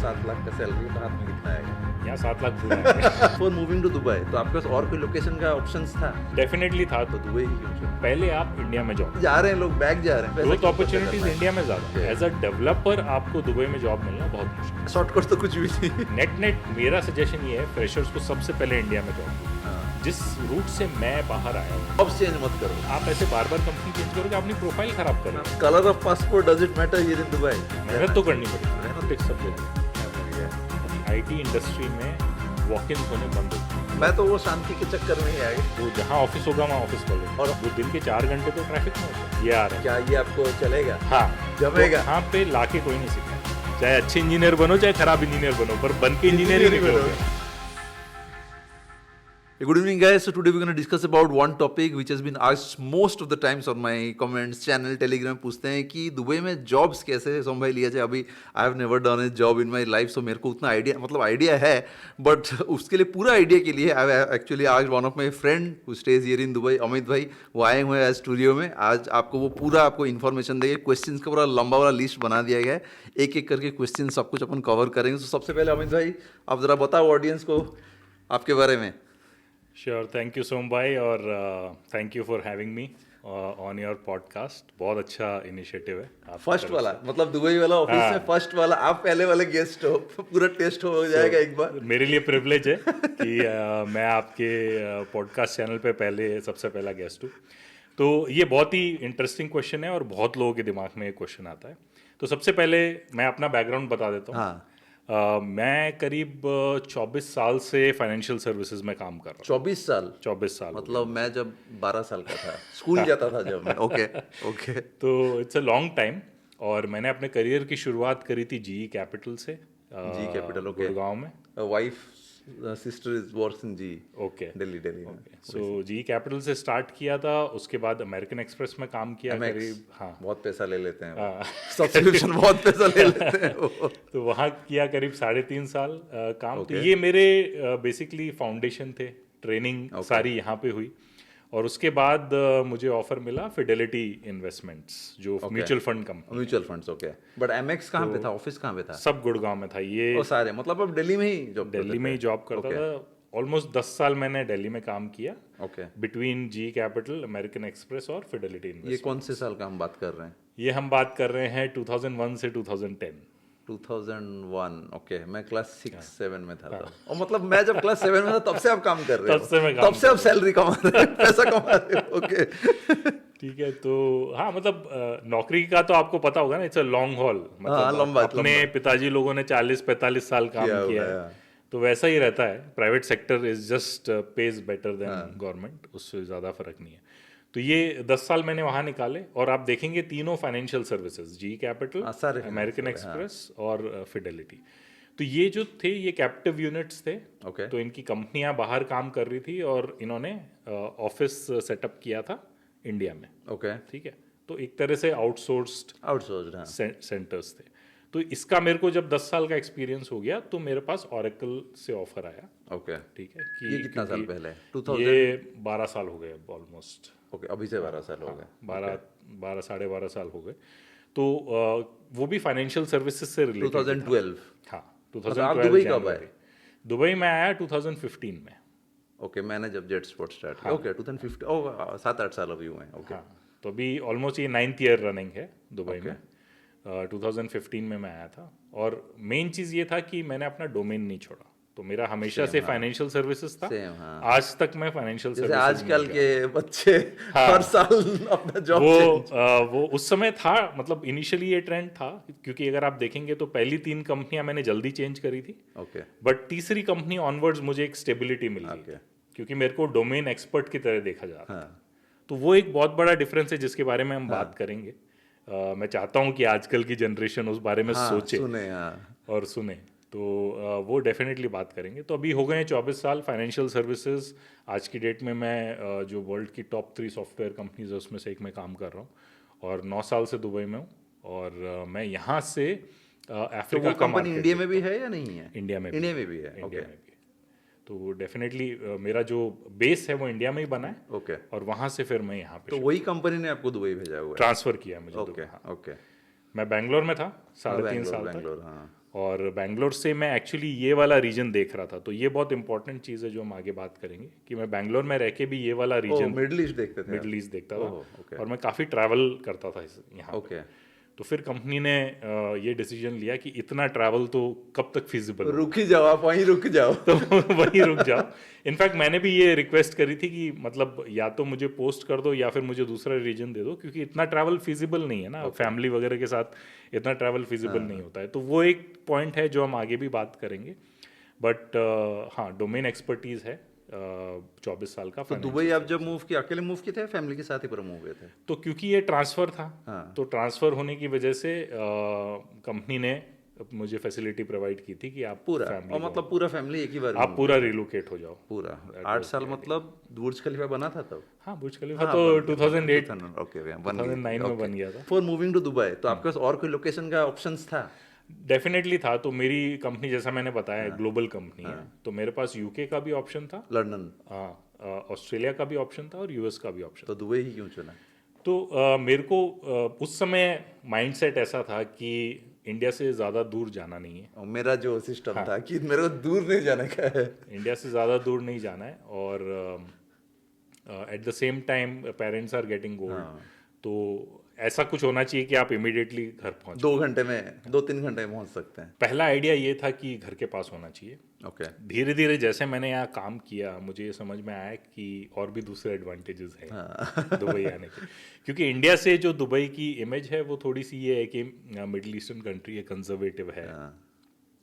7 लाख का सैलरी तो हाथ में कितना आएगा? यहाँ 7 लाख पूरा है। फॉर मूविंग टू दुबई तो आपके पास और कोई लोकेशन का ऑप्शंस था? डेफिनेटली था। तो दुबई ही क्यों चुना? पहले आप इंडिया में जॉब, जा रहे हैं लोग, बैग जा रहे हैं, ग्रोथ अपॉर्चुनिटीज इंडिया में ज़्यादा। Okay. एज अ डेवलपर आपको दुबई में जॉब मिलना बहुत मुश्किल। शॉर्टकट तो कुछ भी नहीं। नेट मेरा सजेशन ये है, फ्रेशर्स को सबसे पहले इंडिया में जॉब दो। जिस रूट से मैं बाहर आया हूँ, अब चेंज मत करो। आप ऐसे बार बार कंपनी चेंज करोगे, अपनी प्रोफाइल खराब करोगे। Colour of passport does it matter here in Dubai? मेहनत तो करनी पड़ेगी, मेहनत एक सब्जेक्ट। आईटी इंडस्ट्री में वॉक इन होने बंद हो गए। मैं तो वो शांति के चक्कर में ही आ गया। तो जहाँ ऑफिस होगा वहाँ ऑफिस खोलो, और वो दिन के 4 घंटे तो ट्रैफिक में होता है। ये आ रहा है। क्या ये आपको चलेगा? हाँ, जमेगा? तो यहाँ पे लाके कोई नहीं सीखा। चाहे अच्छे इंजीनियर बनो, चाहे खराब इंजीनियर बनो, पर बन के इंजीनियर ही निकलोगे। Good evening, guys. So today we're going to discuss about one topic which has been asked most of the times on my comments channel, Telegram. पूछते हैं कि दुबई में जॉब्स कैसे सोम भाई लिया जाए। अभी I have never done a job in my life, so मेरे को उतना आइडिया, मतलब आइडिया है, बट उसके लिए पूरा आइडिया के लिए आई एक्चुअली आज one of my friend who stays here in Dubai, Amit भाई, वो आए हुए हैं आज स्टूडियो में। आज आपको वो पूरा आपको इन्फॉर्मेशन देंगे। क्वेश्चंस का पूरा लंबा वाला लिस्ट बना दिया गया है, एक एक करके क्वेश्चन सब कुछ अपन कवर करेंगे। तो सबसे पहले अमित भाई, आप ज़रा बताओ ऑडियंस को आपके बारे में। श्योर, थैंक यू सोम भाई, और thank you for having me on your podcast. बहुत अच्छा इनिशिएटिव है आपकी फर्स्ट तरफ वाला, से। मतलब दुबई वाला ऑफिस हाँ। में फर्स्ट वाला, आप पहले वाले गेस्ट हो, पूरा टेस्ट हो जाएगा एक बार। मेरे लिए प्रिविलेज है कि मैं आपके पॉडकास्ट चैनल पे सबसे पहला गेस्ट हूँ। तो ये बहुत ही इंटरेस्टिंग क्वेश्चन है और बहुत लोगों के दिमाग में ये क्वेश्चन आता है। तो सबसे पहले मैं अपना बैकग्राउंड बता देता हूँ। हाँ, मैं करीब 24 साल से फाइनेंशियल सर्विसेज में काम कर रहा 24 साल? हूँ। 24 साल हो मतलब मैं जब 12 साल का था, स्कूल जाता था जब मैं। Okay okay. गए। तो इट्स अ लॉन्ग टाइम। और मैंने अपने करियर की शुरुआत करी थी जीई कैपिटल से। G capital, okay. गुड़गांव में। Wife sister is works in जी। ओके। दिल्ली में। सो जी कैपिटल से स्टार्ट किया था, उसके बाद अमेरिकन एक्सप्रेस में काम किया MX, करीब। हाँ, बहुत पैसा ले लेते हैं हाँ। सब्सक्रिप्शन बहुत पैसा ले लेते हैं वो। तो वहाँ किया करीब 3.5 साल काम। तो Okay. ये मेरे बेसिकली फाउंडेशन थे, ट्रेनिंग सारी यहाँ पे हुई। और उसके बाद मुझे ऑफर मिला फिडेलिटी इन्वेस्टमेंट्स, जो mutual fund company. Mutual funds, okay. But MX कहाँ पे था, ऑफिस कहाँ पे था? सब गुड़गांव में था ये। वो सारे, मतलब अब दिल्ली में ही जॉब? दिल्ली में ही जॉब करता था। ऑलमोस्ट 10 साल मैंने दिल्ली में काम किया, okay. Between G capital, American express और फिडेलिटी ये इन्वेस्टमेंट। कौन से साल का हम बात कर रहे हैं? ये हम बात कर रहे हैं 2001 से 2010। 2001, ओके। मैं क्लास 6-7 में था तब। और मतलब मैं जब क्लास 7 में था तब से आप काम कर रहे हो? तब से मैं काम तब से आप सैलरी कमा रहे हो, पैसा कमा रहे हो, ओके। ठीक है। तो हाँ, मतलब नौकरी का तो आपको पता होगा ना, इट्स अ लॉन्ग हॉल। हाँ, मतलब लंबा अपने पिताजी लोगों ने 40-45 साल काम किया है, तो वैसा ही रहता है। Private sector is just page better than government, उससे ज़्यादा फर्क नहीं है। तो ये 10 साल मैंने वहाँ निकाले, और आप देखेंगे तीनों financial services, G capital, American express और फिडेलिटी, तो ये जो थे ये कैप्टिव यूनिट्स थे। ओके। तो इनकी कंपनियां बाहर काम कर रही थी और इन्होंने ऑफिस सेटअप किया था इंडिया में। ओके। ठीक है। तो एक तरह से आउटसोर्स्ड आउटसोर्स्ड, हाँ। सेंटर्स थे। तो इसका मेरे को जब 10 साल का एक्सपीरियंस हो गया, तो मेरे पास ओरेकल से ऑफर आया। ओके। ठीक है कि ये कितना साल पहले? ये 12 साल हो गए ऑलमोस्ट। ओके, अभी से 12 साल हो गए। 12 साढ़े 12 साल हो गए। तो वो भी फाइनेंशियल सर्विसेज से रिलेटेड। 2012? हाँ, आप 2012 दुबई कब जनवरी। आए? दुबई में आया 2015 में। ओके, मैंने जब जेट स्पोर्ट स्टार्ट किया, ओके 2015। ओह, 7-8 साल अभी हुए हैं, ओके। हाँ, तो अभी ऑलमोस्ट ये 9th ईयर रनिंग है दुबई में। 2015 में मैं आया था, और मेन चीज़ ये था कि मैंने अपना डोमेन नहीं छोड़ा। तो मेरा हमेशा से फाइनेंशियल सर्विसेज था। सेम, हाँ। आज तक मैं फाइनेंशियल जैसे सर्विसेज आजकल के बच्चे हर साल अपना जॉब वो उस समय था, मतलब इनिशियली ये ट्रेंड था, क्योंकि अगर आप देखेंगे तो पहली 3 कंपनियां मैंने जल्दी चेंज करी थी। ओके। बट तीसरी कंपनी ऑनवर्ड्स मुझे एक स्टेबिलिटी मिल गई, क्योंकि मेरे को डोमेन एक्सपर्ट की तरह देखा जा रहा था। तो वो एक बहुत बड़ा डिफरेंस है जिसके बारे में हम बात करेंगे। मैं चाहता हूँ कि आजकल की जनरेशन उस बारे में सोचे और सुने। तो वो डेफिनेटली बात करेंगे। तो अभी हो गए 24 साल फाइनेंशियल सर्विसेज। आज की डेट में मैं जो वर्ल्ड की टॉप 3 सॉफ्टवेयर कंपनीज है उसमें से एक में काम कर रहा हूँ, और 9 साल से दुबई में हूँ। और मैं यहाँ से अफ्रीका का कंपनी इंडिया में भी है या नहीं है? इंडिया में भी है, इंडिया में भी है। तो डेफिनेटली मेरा जो बेस है वो इंडिया में ही बना है। ओके। और वहाँ से फिर मैं यहाँ पे तो वही कंपनी ने आपको दुबई भेजा हुआ है? ट्रांसफर किया मुझे। Okay okay. मैं बैंगलोर में था 3.5 साल तक। बैंगलोर, हाँ। और बैंगलोर से मैं एक्चुअली ये वाला रीजन देख रहा था, तो ये बहुत इंपॉर्टेंट चीज़ है जो हम आगे बात करेंगे कि मैं बैंगलोर में रह के भी ये वाला ओ रीजन मिडिल ईस्ट देखते थे मिडिल ईस्ट देखता ओह, था ओके और मैं काफ़ी ट्रैवल करता था यहाँ पे। ओके तो फिर कंपनी ने ये डिसीजन लिया कि इतना ट्रैवल तो कब तक फिजिबल रुक ही जाओ, आप वहीं रुक जाओ। तो वहीं रुक जाओ। इनफैक्ट मैंने भी ये रिक्वेस्ट करी थी कि मतलब या तो मुझे पोस्ट कर दो या फिर मुझे दूसरा रीजन दे दो, क्योंकि इतना ट्रैवल फिजिबल नहीं है ना, फैमिली वगैरह के साथ इतना ट्रैवल फिजिबल नहीं होता है। तो वो एक पॉइंट है जो हम आगे भी बात करेंगे। बट हाँ, डोमेन एक्सपर्टीज है 24 साल का। तो दुबई आप जब मूव किए, अकेले मूव किए थे, फैमिली के साथ ही पूरा मूव हुए थे? तो क्योंकि ये ट्रांसफ़र था, हाँ। तो ट्रांसफ़र होने की वजह से कंपनी ने मुझे फैसिलिटी प्रोवाइड की थी कि आप पूरा, फैमिली और मतलब पूरा फैमिली एक ही बार आप पूरा रिलोकेट हो जाओ। पूरा 8 साल मतलब बुर्ज खलीफा बना था तब? हाँ, बुर्ज खलीफा तो 2008 ओके 2009 में बन गया था। फॉर मूविंग टू दुबई तो आपके पास और कोई लोकेशन का ऑप्शंस था? डेफिनेटली था। तो मेरी कंपनी, जैसा मैंने बताया, ग्लोबल कंपनी है, तो मेरे पास यूके का भी ऑप्शन था, लंदन, ऑस्ट्रेलिया का भी ऑप्शन था और यूएस का भी ऑप्शन। तो दुबई ही क्यों चुना? तो मेरे को उस समय माइंडसेट ऐसा था कि इंडिया से ज़्यादा दूर जाना नहीं है। और मेरा जो सिस्टम था कि मेरे को दूर नहीं जाने का है, इंडिया से ज़्यादा दूर नहीं जाना है, और at the same time parents are getting old, तो ऐसा कुछ होना चाहिए कि आप इमिडिएटली घर पहुंच 2 घंटे में 2-3 घंटे में पहुंच सकते हैं। पहला आइडिया ये था कि घर के पास होना चाहिए। ओके धीरे धीरे जैसे मैंने यहाँ काम किया, मुझे ये समझ में आया कि और भी दूसरे एडवांटेजेस हैं दुबई आने के, क्योंकि इंडिया से जो दुबई की इमेज है वो थोड़ी सी ये है कि मिडिल ईस्टर्न कंट्री है, कंजर्वेटिव है,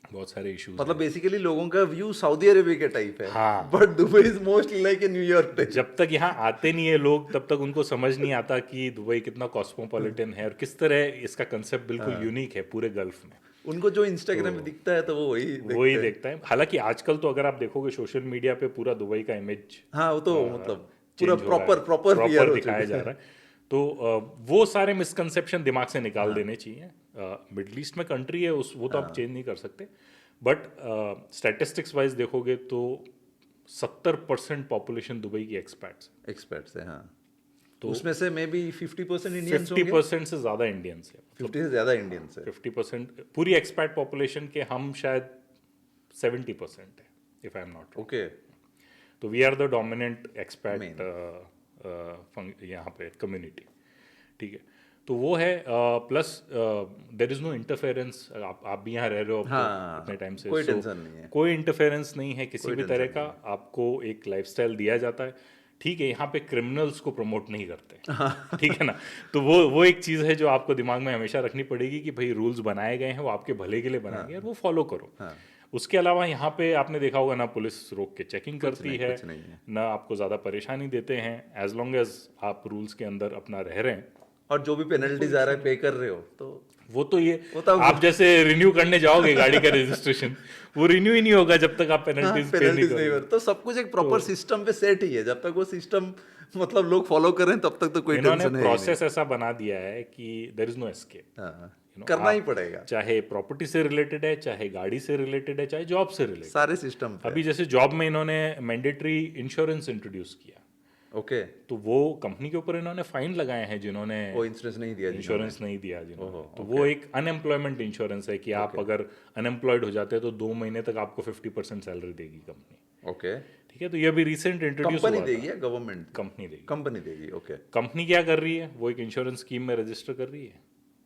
बहुत सारे इश्यूज मतलब बेसिकली लोगों का व्यू सऊदी अरेबिया के टाइप है। हाँ। But Dubai is mostly like a New York type. जब तक यहाँ आते नहीं है लोग, तब तक उनको समझ नहीं आता कि दुबई कितना कॉस्मोपॉलिटन है और किस तरह इसका कंसेप्ट बिल्कुल यूनिक है पूरे गल्फ में। उनको जो इंस्टाग्राम पे दिखता है तो वो वही देखता है। हालांकि आजकल तो अगर आप देखोगे सोशल मीडिया पे पूरा दुबई का इमेज, हाँ वो तो मतलब पूरा प्रॉपर प्रॉपर दिखाया जा रहा है। तो वो सारे मिसकंसेप्शन दिमाग से निकाल देने चाहिए। मिडिल ईस्ट में कंट्री है, उस वो तो आप चेंज नहीं कर सकते, बट स्टैटिस्टिक्स वाइज देखोगे तो 70% पॉपुलेशन दुबई की एक्सपर्ट्स है। हाँ तो उसमें से मे बी 50% इंडियंस होंगे। 50% से ज़्यादा इंडियंस है। 50 से ज़्यादा इंडियंस है। 50% पूरी एक्सपैट पॉपुलेशन के हम शायद 70% है, if I am not. Okay तो we are the dominant expat यहाँ पे कम्युनिटी, ठीक है। तो वो है, plus there is no interference. आप भी यहाँ रह रहे हो हाँ, इतने टाइम से, कोई टेंशन नहीं है, कोई इंटरफेरेंस नहीं है किसी भी तरह का। आपको एक लाइफस्टाइल दिया जाता है, ठीक है। यहाँ पे क्रिमिनल्स को प्रमोट नहीं करते, ठीक है ना। तो वो एक चीज़ है जो आपको दिमाग में हमेशा रखनी पड़ेगी कि भाई रूल्स बनाए गए हैं वो आपके भले के लिए बनाए गए हैं और वो फॉलो करो। उसके अलावा यहाँ पे आपने देखा होगा ना, पुलिस रोक के चेकिंग करती है, ना आपको ज़्यादा परेशानी देते हैं, एज लॉन्ग एज आप रूल्स के अंदर अपना रह रहे हैं। और जो भी पेनल्टीज आ रहा है पे कर रहे हो, तो वो तो ये आप जैसे रिन्यू करने जाओगे गाड़ी का रजिस्ट्रेशन, वो रिन्यू ही नहीं होगा जब तक आप पेनल्टीज पे नहीं करोगे। तो सब कुछ एक प्रॉपर सिस्टम पे सेट ही है। जब तक वो सिस्टम मतलब लोग फॉलो कर रहे हैं तब तक तो कोई टेंशन नहीं है। प्रोसेस ऐसा बना दिया है कि देयर इज नो एस्केप, करना ही पड़ेगा। चाहे प्रॉपर्टी से रिलेटेड है, चाहे गाड़ी से रिलेटेड है, चाहे जॉब से रिलेटेड, सारे सिस्टम। अभी जैसे जॉब में इन्होंने मैंडेटरी इंश्योरेंस इंट्रोड्यूस किया, ओके तो वो कंपनी के ऊपर इन्होंने फाइन लगाए हैं जिन्होंने वो इंश्योरेंस नहीं दिया जिन्होंने। तो वो एक अनएम्प्लॉयमेंट इंश्योरेंस है कि आप अगर अनएम्प्लॉयड हो जाते हैं तो 2 महीने तक आपको 50% सैलरी देगी कंपनी। ओके ठीक है। तो ये अभी रिसेंट इंट्रोड्यूस हुआ, कंपनी देगी या गवर्नमेंट? कंपनी देगी। ओके कंपनी क्या कर रही है, वो एक इंश्योरेंस स्कीम में रजिस्टर कर रही है,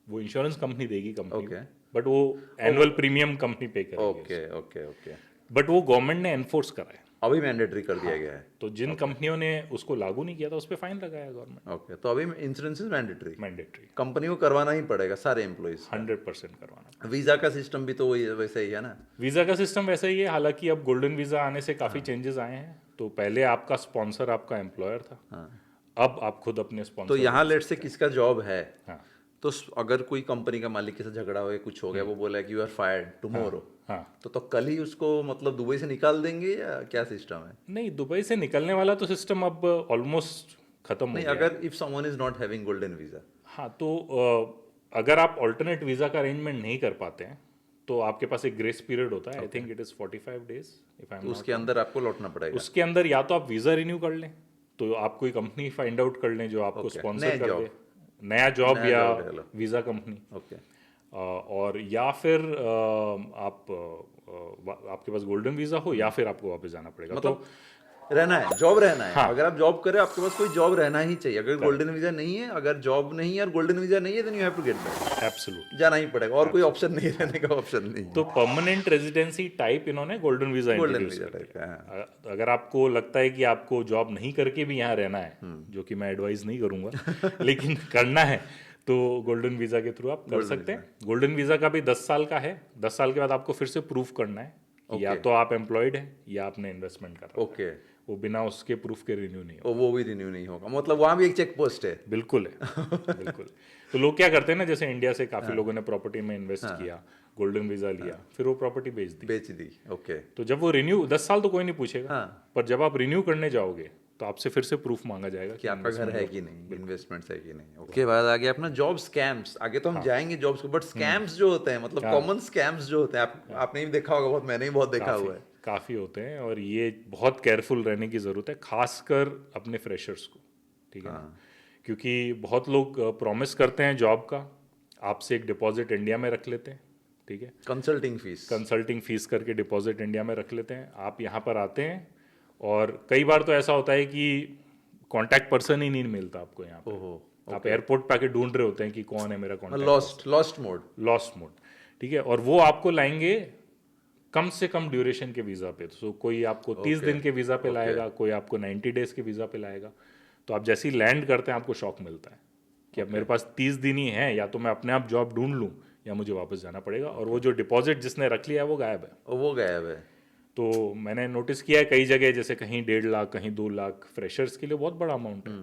वो इंश्योरेंस कंपनी देगी कंपनी, बट वो एनुअल प्रीमियम कंपनी पे करेगी। ओके बट वो गवर्नमेंट ने एनफोर्स करा है, अभी मैंडेटरी कर दिया गया है। तो जिन कंपनियों ने उसको लागू नहीं किया था उस पर फाइन लगाया गवर्नमेंट। ओके तो अभी इंश्योरेंस मैंडेटरी कंपनी को करवाना ही पड़ेगा सारे एम्प्लॉइज, 100% करवाना। वीजा का सिस्टम भी तो वही वैसे ही है ना? वीज़ा का सिस्टम वैसे ही है, हालांकि अब गोल्डन वीज़ा आने से काफ़ी चेंजेस आए हैं। तो पहले आपका स्पॉन्सर आपका एम्प्लॉयर था, अब आप खुद अपने स्पॉन्सर। तो यहाँ लेट से किसका जॉब है, हाँ, तो अगर कोई कंपनी का मालिक के साथ झगड़ा हो गया, कुछ हो गया, वो बोला कि यू आर फायर्ड टुमारो, हाँ, तो कल ही उसको मतलब दुबई से निकाल देंगे या क्या सिस्टम है? नहीं, दुबई से निकलने वाला तो सिस्टम अब ऑलमोस्ट खत्म हो नहीं, गया। अगर if someone is not having golden visa, हाँ, तो अगर आप ऑल्टरनेट वीज़ा का अरेंजमेंट नहीं कर पाते हैं तो आपके पास एक ग्रेस पीरियड होता है, I think it is 45 days if I am not. उसके अंदर आपको लौटना पड़ेगा। उसके अंदर या तो आप वीज़ा रिन्यू कर लें, तो आप कोई कंपनी फाइंड आउट कर लें जो आपको स्पॉन्सर कर दे, नया जॉब या वीज़ा कंपनी। ओके और या फिर आपके पास गोल्डन वीज़ा हो या फिर आपको वापस जाना पड़ेगा। मतलब रहना है, जॉब रहना है। हाँ। अगर आप जॉब कर रहे हो आपके पास कोई जॉब रहना ही चाहिए। अगर गोल्डन वीजा नहीं है, अगर जॉब नहीं है और गोल्डन वीजा नहीं है, then you have to get back. Absolutely जाना ही पड़ेगा और कोई ऑप्शन नहीं, रहने का ऑप्शन नहीं है। तो परमानेंट रेजिडेंसी टाइप इन्होंने golden visa golden introduce visa कर टाइप दिया। का, हाँ। अगर आपको लगता है कि आपको जॉब नहीं करके भी यहाँ रहना है, जो कि मैं एडवाइस नहीं करूँगा लेकिन करना है, तो गोल्डन वीज़ा के थ्रू आप कर सकते हैं। गोल्डन वीज़ा का भी 10 साल का है। 10 साल के बाद आपको फिर से प्रूफ करना है कि या तो आप एम्प्लॉयड हैं या आपने इन्वेस्टमेंट कर रखा है। ओके। वो बिना उसके प्रूफ के रिन्यू नहीं होगा। वो भी रिन्यू नहीं होगा, मतलब वहाँ भी एक चेक पोस्ट है। बिल्कुल है बिल्कुल। तो लोग क्या करते हैं ना, जैसे इंडिया से काफ़ी लोगों ने प्रॉपर्टी में इन्वेस्ट किया, गोल्डन वीज़ा लिया, फिर वो प्रॉपर्टी बेच दी। ओके। तो जब वो रिन्यू 10 साल तो कोई नहीं पूछेगा, हाँ। पर जब आप रिन्यू करने जाओगे तो आपसे फिर से प्रूफ मांगा जाएगा कि आपका घर है कि नहीं, इन्वेस्टमेंट्स है कि नहीं। उसके बाद आगे अपना जॉब स्कैम्स, आगे तो हम जाएंगे जॉब्स को, बट स्कैम्स जो होते हैं, मतलब कॉमन स्कैम्स जो होते हैं, आपने भी देखा होगा बहुत, मैंने भी बहुत देखा हुआ है। काफ़ी होते हैं और ये बहुत केयरफुल रहने की ज़रूरत है, खासकर अपने फ्रेशर्स को, ठीक है ना? क्योंकि बहुत लोग प्रॉमिस करते हैं जॉब का, आपसे एक डिपॉजिट इंडिया में रख लेते हैं, ठीक है, कंसल्टिंग फीस करके डिपॉजिट इंडिया में रख लेते हैं। आप यहाँ पर आते हैं और कई बार तो ऐसा होता है कि कांटेक्ट पर्सन ही नहीं मिलता आपको यहाँ पे। आप एयरपोर्ट पे आके ढूंढ रहे होते हैं कि कौन है मेरा कांटेक्ट, लॉस्ट मोड, ठीक है। और वो आपको लाएंगे कम से कम ड्यूरेशन के वीज़ा पे। तो कोई आपको 30 दिन के वीज़ा पे लाएगा, कोई आपको 90 डेज के वीज़ा पे लाएगा। तो आप जैसे ही लैंड करते हैं आपको शॉक मिलता है कि अब मेरे पास 30 दिन ही है, या तो मैं अपने आप जॉब ढूंढ लूँ या मुझे वापस जाना पड़ेगा। और वो जो डिपॉजिट जिसने रख लिया है वो गायब है। तो मैंने नोटिस किया है कई जगह, जैसे कहीं 1.5 लाख, कहीं 2 लाख, फ्रेशर्स के लिए बहुत बड़ा अमाउंट है।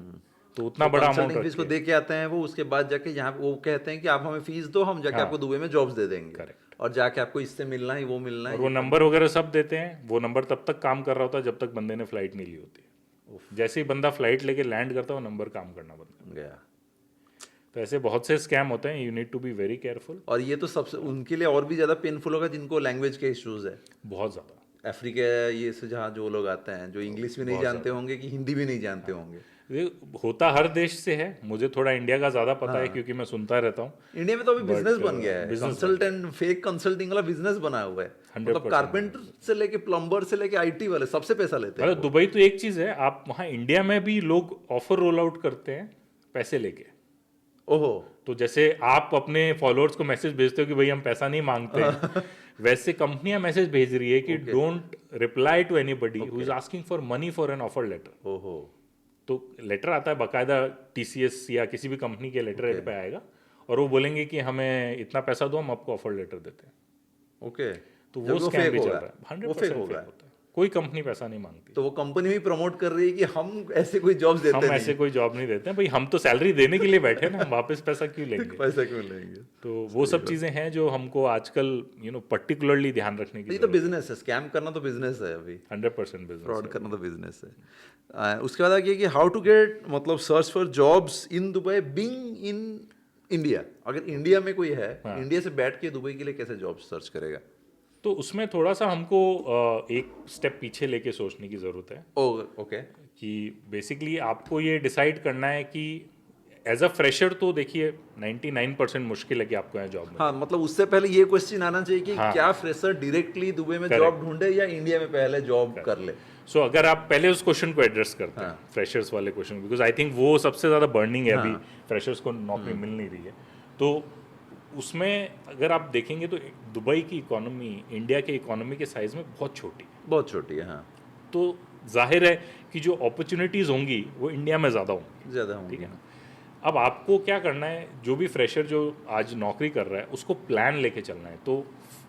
तो उतना बड़ा अमाउंट फीस को दे के आते हैं वो, उसके बाद जाके यहाँ वो कहते हैं कि आप हमें फीस दो, हम जाके आपको दुबई में जॉब्स दे देंगे। करेक्ट। और जाके आपको इससे मिलना है, वो मिलना है, और वो नंबर वगैरह सब देते हैं। वो नंबर तब तक काम कर रहा होता है जब तक बंदे ने फ्लाइट नहीं ली होती। जैसे ही बंदा फ्लाइट लेके लैंड करता है वो नंबर काम करना बंद कर गया। तो ऐसे बहुत से स्कैम होते हैं, you need to be very careful. और ये तो सबसे उनके लिए और भी ज़्यादा पेनफुल होगा जिनको लैंग्वेज के इश्यूज है, बहुत ज़्यादा। अफ्रीका ये से जहाँ जो लोग आते हैं, जो इंग्लिश भी नहीं जानते होंगे कि हिंदी भी नहीं जानते होंगे। ये होता हर देश से है, मुझे थोड़ा इंडिया का ज़्यादा पता है क्योंकि मैं सुनता रहता हूँ। इंडिया में तो अभी बिजनेस बन गया है, कंसल्टेंट, फेक कंसल्टिंग वाला बिजनेस बना हुआ है। मतलब कारपेंटर से लेके प्लम्बर से लेके IT वाले सबसे पैसा लेते हैं। दुबई तो एक चीज़ है, आप वहाँ इंडिया में भी लोग ऑफर रोल आउट करते हैं पैसे लेके। ओहो। तो जैसे आप अपने फॉलोअर्स को मैसेज भेजते हो कि भाई हम पैसा नहीं मांगते हैं, वैसे कंपनियां मैसेज भेज रही है कि don't reply to anybody who is asking for money for an offer letter. ओहो। तो लेटर आता है बाकायदा, TCS या किसी भी कंपनी के लेटर पे आएगा और वो बोलेंगे कि हमें इतना पैसा दो, हम आपको ऑफर लेटर देते हैं। ओके। तो वो स्कैम भी चल रहा है, 100% फेक होता है। कोई कंपनी पैसा नहीं मांगती। तो वो कंपनी भी प्रमोट कर रही है कि हम ऐसे कोई जॉब देते नहीं, हम ऐसे कोई जॉब नहीं देते हैं भाई, हम तो सैलरी देने के लिए बैठे हैं ना, हम वापस पैसा क्यों लेंगे। पैसा क्यों लेंगे। तो वो सब चीजें हैं जो हमको आजकल पर्टिकुलरली ध्यान रखने की। ये तो बिजनेस है, स्कैम करना तो बिजनेस है अभी, 100% बिजनेस, फ्रॉड करना तो बिजनेस है। उसके बाद आगे कि हाउ टू गेट, मतलब search for jobs in Dubai being in India. अगर इंडिया में कोई है, इंडिया से बैठ के दुबई के लिए कैसे जॉब सर्च करेगा? तो उसमें थोड़ा सा हमको एक स्टेप पीछे लेके सोचने की ज़रूरत है। ओके। कि बेसिकली आपको ये डिसाइड करना है कि एज अ फ्रेशर तो देखिए 99% मुश्किल है कि आपको यहाँ जॉब मिले। हाँ, मतलब उससे पहले ये क्वेश्चन आना चाहिए कि क्या फ्रेशर डायरेक्टली दुबई में जॉब ढूंढे या इंडिया में पहले जॉब कर ले। सो अगर आप पहले उस क्वेश्चन को एड्रेस करते हैं, फ्रेशर्स वाले क्वेश्चन, बिकॉज आई थिंक वो सबसे ज़्यादा बर्निंग है अभी, फ्रेशर्स को नौकरी मिल नहीं रही है। तो उसमें अगर आप देखेंगे तो दुबई की इकोनॉमी इंडिया के इकोनॉमी के साइज में बहुत छोटी है। हाँ। तो जाहिर है कि जो अपॉर्चुनिटीज़ होंगी वो इंडिया में ज़्यादा होंगी, ठीक है ना। अब आपको क्या करना है, जो भी फ्रेशर जो आज नौकरी कर रहा है उसको प्लान लेके चलना है। तो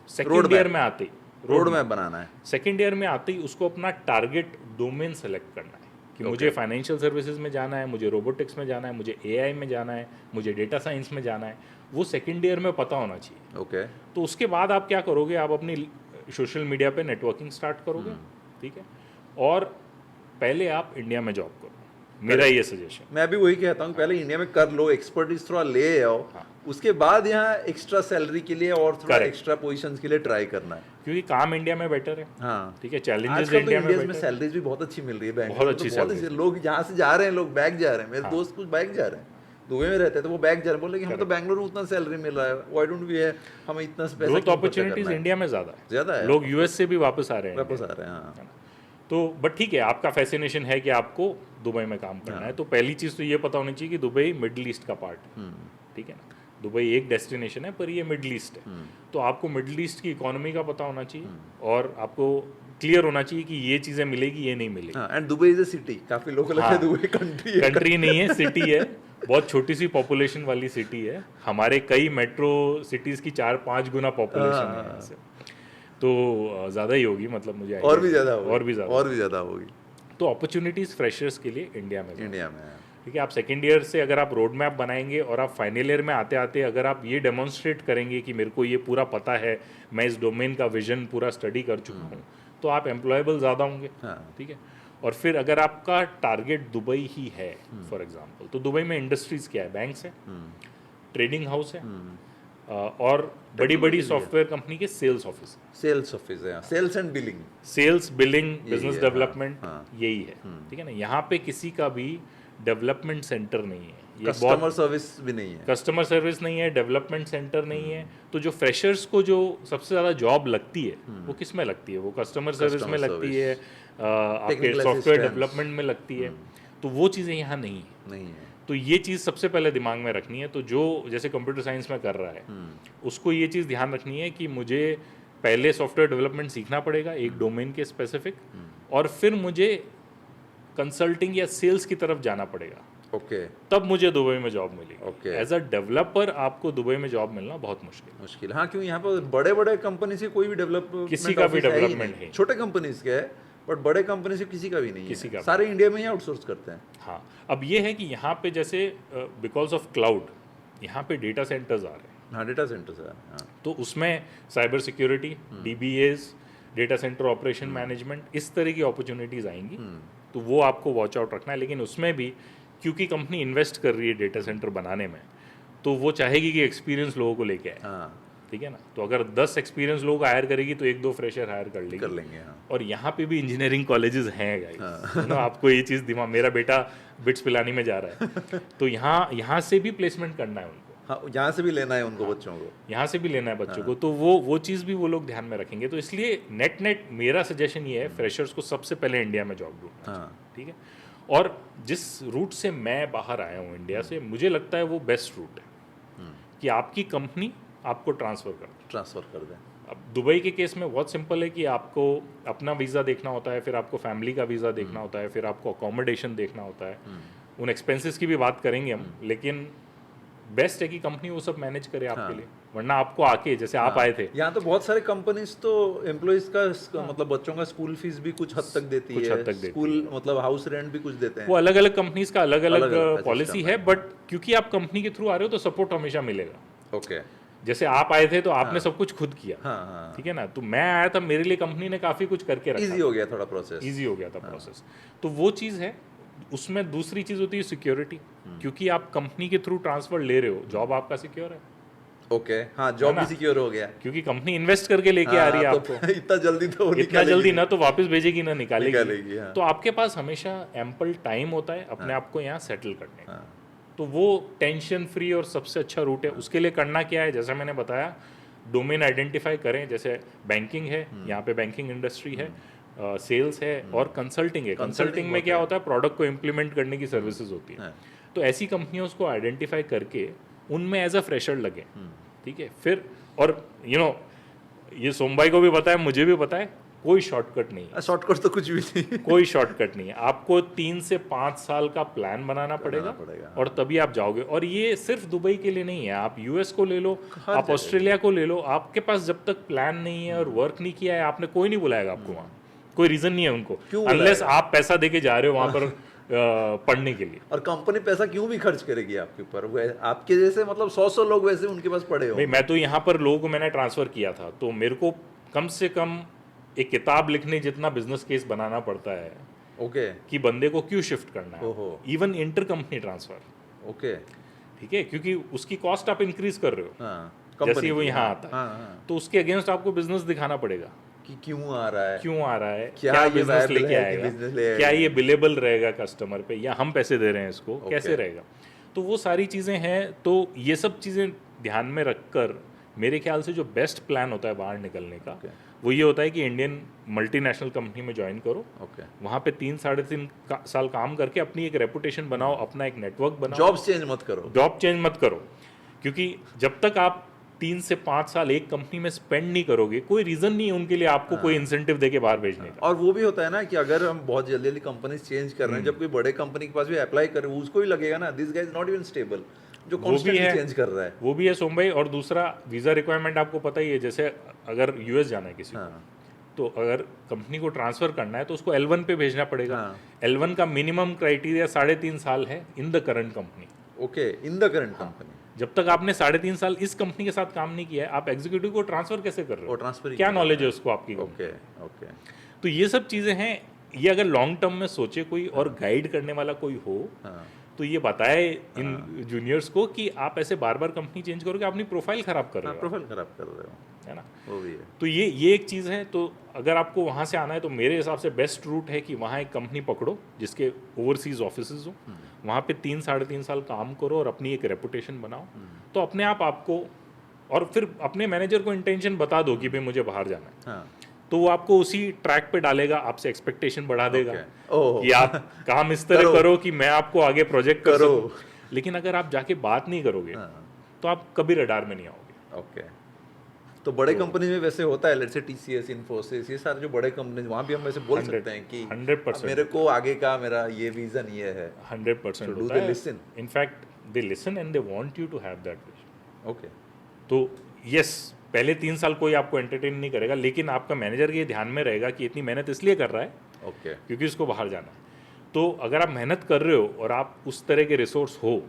सेकेंड ईयर में आते ही रोड मैप बनाना है। सेकेंड ईयर में आते ही उसको अपना टारगेट डोमेन सेलेक्ट करना है कि मुझे फाइनेंशियल सर्विसेज में जाना है, मुझे रोबोटिक्स में जाना है, मुझे AI में जाना है, मुझे डेटा साइंस में जाना है। वो सेकेंड ईयर में पता होना चाहिए। ओके। तो उसके बाद आप क्या करोगे, आप अपनी सोशल मीडिया पे नेटवर्किंग स्टार्ट करोगे, ठीक है, और पहले आप इंडिया में जॉब करो। मेरा ये सजेशन। मैं भी वही कहता हूँ, पहले इंडिया में कर लो, एक्सपर्टीज थोड़ा ले आओ, उसके बाद यहाँ एक्स्ट्रा सैलरी के लिए और थोड़ा एक्स्ट्रा पोजीशंस के लिए ट्राई करना है, क्योंकि काम इंडिया में बेटर है। हाँ, ठीक है, चैलेंजेस इंडिया इंडिया में सैलरीज भी बहुत अच्छी मिल रही है, बहुत अच्छी लोग यहाँ से जा रहे हैं, लोग बैक जा रहे हैं, मेरे दोस्त कुछ बैक जा रहे हैं, दुबई में रहते हैं तो वो बैग जा रहे बोले कि हम तो बैंगलोर में उतना सैलरी मिल रहा है, व्हाई डोंट वी है, हमें इतना पैसा ग्रोथ क्यों खर्चा अपॉर्चुनिटीज करना है? इंडिया में ज़्यादा ज़्यादा है, लोग यूएस से भी वापस आ रहे हैं वापस आ रहे हैं, हाँ। तो बट ठीक है, आपका फैसिनेशन है कि आपको दुबई में काम करना है, तो पहली चीज़ तो ये पता होनी चाहिए कि दुबई मिडिल ईस्ट का पार्ट है, ठीक है ना। दुबई एक डेस्टिनेशन है पर ये मिडिल ईस्ट है, तो आपको मिडिल ईस्ट की इकोनॉमी का पता होना चाहिए और आपको क्लियर होना चाहिए कि ये चीज़ें मिलेगी ये नहीं मिलेगी। And Dubai is a city, काफी लोगों को लगता है दुबई कंट्री है। कंट्री नहीं है, सिटी है, बहुत छोटी सी पॉपुलेशन वाली सिटी है। हमारे कई मेट्रो सिटीज़ की 4-5 गुना पॉपुलेशन है यहाँ से, तो ज़्यादा ही होगी, मतलब मुझे और भी ज़्यादा होगी, और भी ज़्यादा होगी। तो अपॉर्चुनिटीज़ फ्रेशर्स के लिए इंडिया में है। ठीक है। आप सेकेंड ईयर से अगर आप रोड मैप बनाएंगे और आप फाइनल ईयर में आते आते अगर आप ये डेमोन्स्ट्रेट करेंगे कि मेरे को ये पूरा पता है, मैं इस डोमेन का विजन पूरा स्टडी कर चुका हूँ, तो आप एम्प्लॉयबल ज़्यादा होंगे, ठीक है। और फिर अगर आपका टारगेट दुबई ही है फॉर एग्जांपल, तो दुबई में इंडस्ट्रीज क्या है, बैंक्स है, ट्रेडिंग हाउस है, और बड़ी बड़ी सॉफ्टवेयर कंपनी के सेल्स ऑफिस है, sales and billing, sales billing business development, यही है, ठीक है ना। यहाँ पे किसी का भी डेवलपमेंट सेंटर नहीं है, कस्टमर सर्विस भी नहीं है, कस्टमर सर्विस नहीं है, डेवलपमेंट सेंटर नहीं है। तो जो फ्रेशर्स को जो सबसे ज़्यादा जॉब लगती है वो किस में लगती है, वो कस्टमर सर्विस में लगती है, आपके सॉफ्टवेयर डेवलपमेंट में लगती है, तो वो चीज़ें यहाँ नहीं है। तो ये चीज़ सबसे पहले दिमाग में रखनी है। तो जो जैसे कंप्यूटर साइंस में कर रहा है उसको ये चीज़ ध्यान रखनी है कि मुझे पहले सॉफ्टवेयर डेवलपमेंट सीखना पड़ेगा एक डोमेन के स्पेसिफिक, और फिर मुझे कंसल्टिंग या सेल्स की तरफ जाना पड़ेगा, तब मुझे दुबई में जॉब मिलेगी। एज अ डेवलपर आपको दुबई में जॉब मिलना बहुत मुश्किल। हाँ, क्यों यहाँ पर बड़े बड़े कंपनी से कोई भी डेवलपमेंट, किसी का भी डेवलपमेंट है, छोटे कंपनीज के है, बट बड़े कंपनी से किसी का भी नहीं है, सारे इंडिया में ही आउटसोर्स करते हैं। हाँ, अब ये है कि यहाँ पे जैसे बिकॉज ऑफ क्लाउड यहाँ पे डेटा सेंटर्स आ रहे हैं, हाँ, डेटा सेंटर्स है, तो उसमें cyber security, DBS, data centre operation management, इस तरह की अपॉर्चुनिटीज़ आएंगी, तो वो आपको वॉच आउट रखना है। लेकिन उसमें भी क्योंकि कंपनी इन्वेस्ट कर रही है डेटा सेंटर बनाने में, तो वो चाहेगी कि एक्सपीरियंस लोगों को लेके आए, ठीक है ना। तो अगर 10 एक्सपीरियंस लोग हायर करेगी तो 1-2 फ्रेशर हायर कर लेंगे। हाँ। और यहाँ पे भी इंजीनियरिंग कॉलेजेस हैं गाइस, ना आपको ये चीज़ दिमाग, मेरा बेटा बिट्स पिलानी में जा रहा है तो यहाँ से भी प्लेसमेंट करना है उनको, हाँ, यहाँ से भी लेना है उनको, बच्चों को यहाँ से भी लेना है बच्चों को, तो वो चीज़ भी वो लोग ध्यान में रखेंगे। तो इसलिए नेट मेरा सजेशन ये है, फ्रेशर्स को सबसे पहले इंडिया में जॉब ढूंढना, ठीक है। और जिस रूट से मैं बाहर आया हूँ इंडिया से, मुझे लगता है वो बेस्ट रूट है कि आपकी कंपनी आपको ट्रांसफ़र कर दें। अब दुबई के केस में बहुत सिंपल है कि आपको अपना वीज़ा देखना होता है, फिर आपको फैमिली का वीज़ा देखना होता है, फिर आपको अकोमोडेशन देखना होता है, उन एक्सपेंसेस की भी बात करेंगे हम, लेकिन बेस्ट है कि कंपनी वो सब मैनेज करे आपके लिए, वरना आपको आके जैसे आप आए थे यहाँ तो बहुत सारे कंपनीज तो एम्प्लॉइज का मतलब बच्चों का स्कूल फीस भी कुछ हद तक देती है, स्कूल मतलब हाउस रेंट भी कुछ देते हैं। वो अलग अलग कंपनीज का अलग अलग पॉलिसी है, बट क्योंकि आप कंपनी के थ्रू आ रहे हो तो सपोर्ट हमेशा मिलेगा। जैसे आप आए थे तो आपने सब कुछ खुद किया, ठीक है ना। तो मैं आया था, मेरे लिए कंपनी ने काफी कुछ करके रखा, इजी हो गया थोड़ा प्रोसेस, इजी हो गया था प्रोसेस, तो वो चीज़ है। उसमें दूसरी चीज़ होती है सिक्योरिटी, क्योंकि आप कंपनी के थ्रू ट्रांसफर ले रहे हो, जॉब आपका सिक्योर है, हाँ, जॉब भी सिक्योर हो गया, क्योंकि कंपनी इन्वेस्ट करके लेके आ रही है आपको, इतना जल्दी ना तो वापस भेजेगी ना निकालेगी, हाँ। तो आपके पास हमेशा एम्पल टाइम होता है अपने आप को यहाँ सेटल करने का, तो वो टेंशन फ्री और सबसे अच्छा रूट है। उसके लिए करना क्या है, जैसा मैंने बताया, डोमेन आइडेंटिफाई करें, जैसे बैंकिंग है, यहाँ पे बैंकिंग इंडस्ट्री है, सेल्स है और कंसल्टिंग है। कंसल्टिंग में क्या होता है, प्रोडक्ट को इम्प्लीमेंट करने की सर्विसेज होती है, तो ऐसी कंपनियों को आइडेंटिफाई करके उनमें एज अ फ्रेशर लगे, ठीक है। फिर और ये सोमभाई को भी पता है, मुझे भी पता है, कोई शॉर्टकट नहीं है, शॉर्टकट तो कुछ भी नहीं कोई शॉर्टकट नहीं है। आपको 3 से 5 साल का प्लान बनाना पड़ेगा और तभी आप जाओगे। और ये सिर्फ दुबई के लिए नहीं है, आप यूएस को ले लो, आप ऑस्ट्रेलिया को ले लो, आपके पास जब तक प्लान नहीं है और वर्क नहीं किया है, आपने कोई नहीं बुलाएगा आपको वहाँ, कोई रीजन नहीं है उनको, अनलेस आप पैसा देके जा रहे हो वहाँ पर पढ़ने के लिए। और कंपनी पैसा क्यों भी खर्च करेगी आपके ऊपर, आपके जैसे मतलब 100 लोग वैसे उनके पास पड़े हो। भाई मैं तो यहाँ पर लोगों को मैंने ट्रांसफर किया था, तो मेरे को कम से कम एक किताब लिखने जितना बिजनेस केस बनाना पड़ता है, कि बंदे को क्यों शिफ्ट करना है, इवन इंटर कंपनी ट्रांसफर, ठीक है, क्योंकि उसकी कॉस्ट आप इंक्रीज कर रहे हो, जैसे वो यहाँ आता है, तो उसके अगेंस्ट आपको बिजनेस दिखाना पड़ेगा कि क्यों आ रहा है, क्या बिजनेस लेके आएगा, क्या ये बिलेबल रहेगा कस्टमर पे, या हम पैसे दे रहे हैं इसको, कैसे रहेगा। तो वो सारी चीज़ें हैं। तो ये सब चीज़ें ध्यान में रखकर मेरे ख्याल से जो बेस्ट प्लान होता है बाहर निकलने का वो ये होता है कि इंडियन मल्टीनेशनल कंपनी में ज्वाइन करो, वहाँ पे 3 साढ़े 3 साल काम करके अपनी एक रेपुटेशन बनाओ, अपना एक नेटवर्क बनाओ। जॉब्स चेंज मत करो, जॉब चेंज मत करो, क्योंकि जब तक आप 3 से 5 साल एक कंपनी में स्पेंड नहीं करोगे, कोई रीजन नहीं है उनके लिए आपको कोई इंसेंटिव देके बाहर भेजने का। और वो भी होता है ना कि अगर हम बहुत जल्दी जल्दी कंपनी चेंज कर रहे हैं, जब कोई बड़े कंपनी के पास भी अप्लाई कर रहे हैं, उसको भी लगेगा ना this guys not even stable, जो कॉन्स्टेंटली चेंज कर रहा है। वो भी है सोम भाई। और दूसरा वीज़ा रिक्वायरमेंट आपको पता ही है, जैसे अगर यूएस जाना है किसी को, तो अगर कंपनी को ट्रांसफर करना है तो उसको L1 पे भेजना पड़ेगा। L1 का मिनिमम क्राइटेरिया 3.5 साल है in the current company. Okay, in the current company. जब तक आपने 3.5 साल इस कंपनी के साथ काम नहीं किया है, आप एग्जीक्यूटिव को ट्रांसफर कैसे कर रहे हो? ट्रांसफर क्या नॉलेज है उसको आपकी? Okay okay. तो ये सब चीज़ें हैं, ये अगर लॉन्ग टर्म में सोचे कोई और गाइड करने वाला कोई हो तो ये बताए इन जूनियर्स को कि आप ऐसे बार बार कंपनी चेंज करोगे, अपनी प्रोफाइल खराब कर रहे हो। प्रोफाइल खराब कर रहे हो, है ना? वो भी है। तो ये एक चीज़ है। तो अगर आपको वहाँ से आना है तो मेरे हिसाब से बेस्ट रूट है कि वहाँ एक कंपनी पकड़ो जिसके ओवरसीज ऑफिसेज हो, वहाँ पे 3 साढ़े 3 साल काम करो और अपनी एक रेपुटेशन बनाओ। तो अपने आप आपको, और फिर अपने मैनेजर को इंटेंशन बता दो कि भाई मुझे बाहर जाना है, तो वो आपको उसी ट्रैक पे डालेगा, आपसे एक्सपेक्टेशन बढ़ा देगा कि आप काम इस तरह करो कि मैं आपको आगे प्रोजेक्ट कर सकूं। लेकिन अगर आप जाके बात नहीं करोगे तो आप कभी रडार में नहीं आओगे। ओके। तो बड़े कंपनी में वैसे होता है, लेट्स से TCS, इन्फोसिस, ये सारे जो बड़े कंपनी, वहाँ भी हम वैसे बोल सकते हैं कि 100% मेरे को आगे का मेरा ये विजन ये है। 100% डू होता दे है। Listen? In fact they listen and they want you to have that vision. Okay. तो यस, पहले 3 साल कोई आपको एंटरटेन नहीं करेगा, लेकिन आपका मैनेजर ये ध्यान में रहेगा कि इतनी मेहनत इसलिए कर रहा है क्योंकि उसको बाहर जाना है। तो अगर आप मेहनत कर रहे हो और आप उस तरह के रिसोर्स हो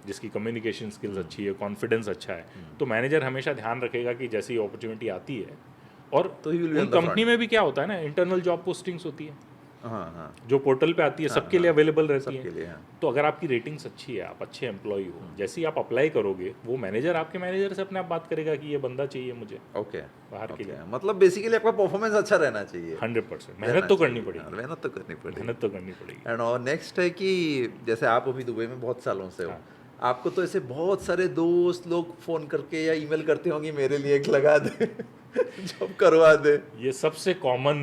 जिसकी कम्युनिकेशन स्किल्स अच्छी है, कॉन्फिडेंस अच्छा है, तो मैनेजर हमेशा ध्यान रखेगा कि जैसी अपॉर्चुनिटी आती है। और तो उन कंपनी में भी क्या होता है ना, इंटरनल जॉब पोस्टिंग्स होती है जो पोर्टल पे आती है, सबके लिए अवेलेबल रहती है। तो अगर आपकी रेटिंग्स अच्छी है, आप अच्छे एम्प्लॉय हो, जैसे ही आप अप्लाई करोगे वो मैनेजर आपके मैनेजर से अपने आप बात करेगा कि ये बंदा चाहिए मुझे बाहर के लिए। मतलब बेसिकली आपका परफॉर्मेंस अच्छा रहना चाहिए। 100% मेहनत तो करनी पड़ेगी। मेहनत तो करनी पड़ेगी। मेहनत तो करनी पड़ेगी। एंड और नेक्स्ट है कि जैसे आप अभी दुबई में बहुत सालों से हो, आपको तो ऐसे बहुत सारे दोस्त लोग फोन करके या ईमेल करते होंगे मेरे लिए एक लगा दे जॉब करवा दे। ये सबसे कॉमन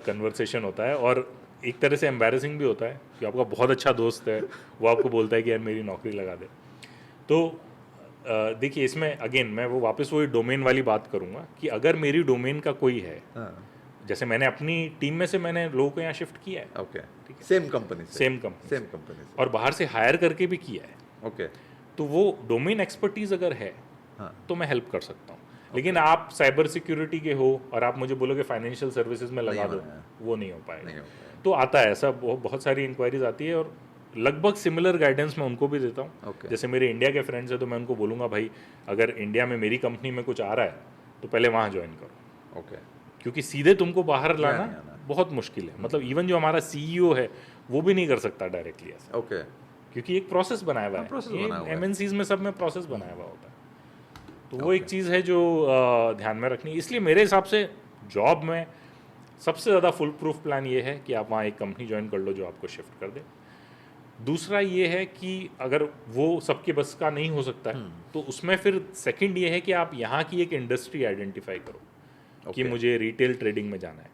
कन्वर्सेशन होता है और एक तरह से एम्बैरेसिंग भी होता है कि आपका बहुत अच्छा दोस्त है, वो आपको बोलता है कि यार मेरी नौकरी लगा दे। तो देखिए, इसमें अगेन मैं वो वापस वही डोमेन वाली बात करूँगा कि अगर मेरी डोमेन का कोई है, जैसे मैंने अपनी टीम में से मैंने लोगों को यहाँ शिफ्ट किया है, ठीक है, सेम कंपनी और बाहर से हायर करके भी किया है, तो वो डोमेन एक्सपर्टीज अगर है तो मैं हेल्प कर सकता हूँ। लेकिन आप साइबर सिक्योरिटी के हो और आप मुझे बोलोगे फाइनेंशियल सर्विसेज में लगा दो, वो नहीं हो पाएगा। तो आता है ऐसा, बहुत सारी इंक्वायरीज आती है और लगभग सिमिलर गाइडेंस मैं उनको भी देता हूँ। जैसे मेरे इंडिया के फ्रेंड्स हैं तो मैं उनको बोलूँगा भाई अगर इंडिया में मेरी कंपनी में कुछ आ रहा है तो पहले वहाँ ज्वाइन करो, क्योंकि सीधे तुमको बाहर लाना बहुत मुश्किल है। मतलब इवन जो हमारा CEO है वो भी नहीं कर सकता डायरेक्टली ऐसा, क्योंकि एक प्रोसेस बनाया हुआ है। MNCs में सब में प्रोसेस बनाया हुआ होता है। तो वो एक चीज़ है जो ध्यान में रखनी है। इसलिए मेरे हिसाब से जॉब में सबसे ज़्यादा फुल प्रूफ प्लान ये है कि आप वहाँ एक कंपनी ज्वाइन कर लो जो आपको शिफ्ट कर दे। दूसरा ये है कि अगर वो सबके बस का नहीं हो सकता है तो उसमें फिर सेकंड ये है कि आप यहाँ की एक इंडस्ट्री आइडेंटिफाई करो कि मुझे रिटेल ट्रेडिंग में जाना है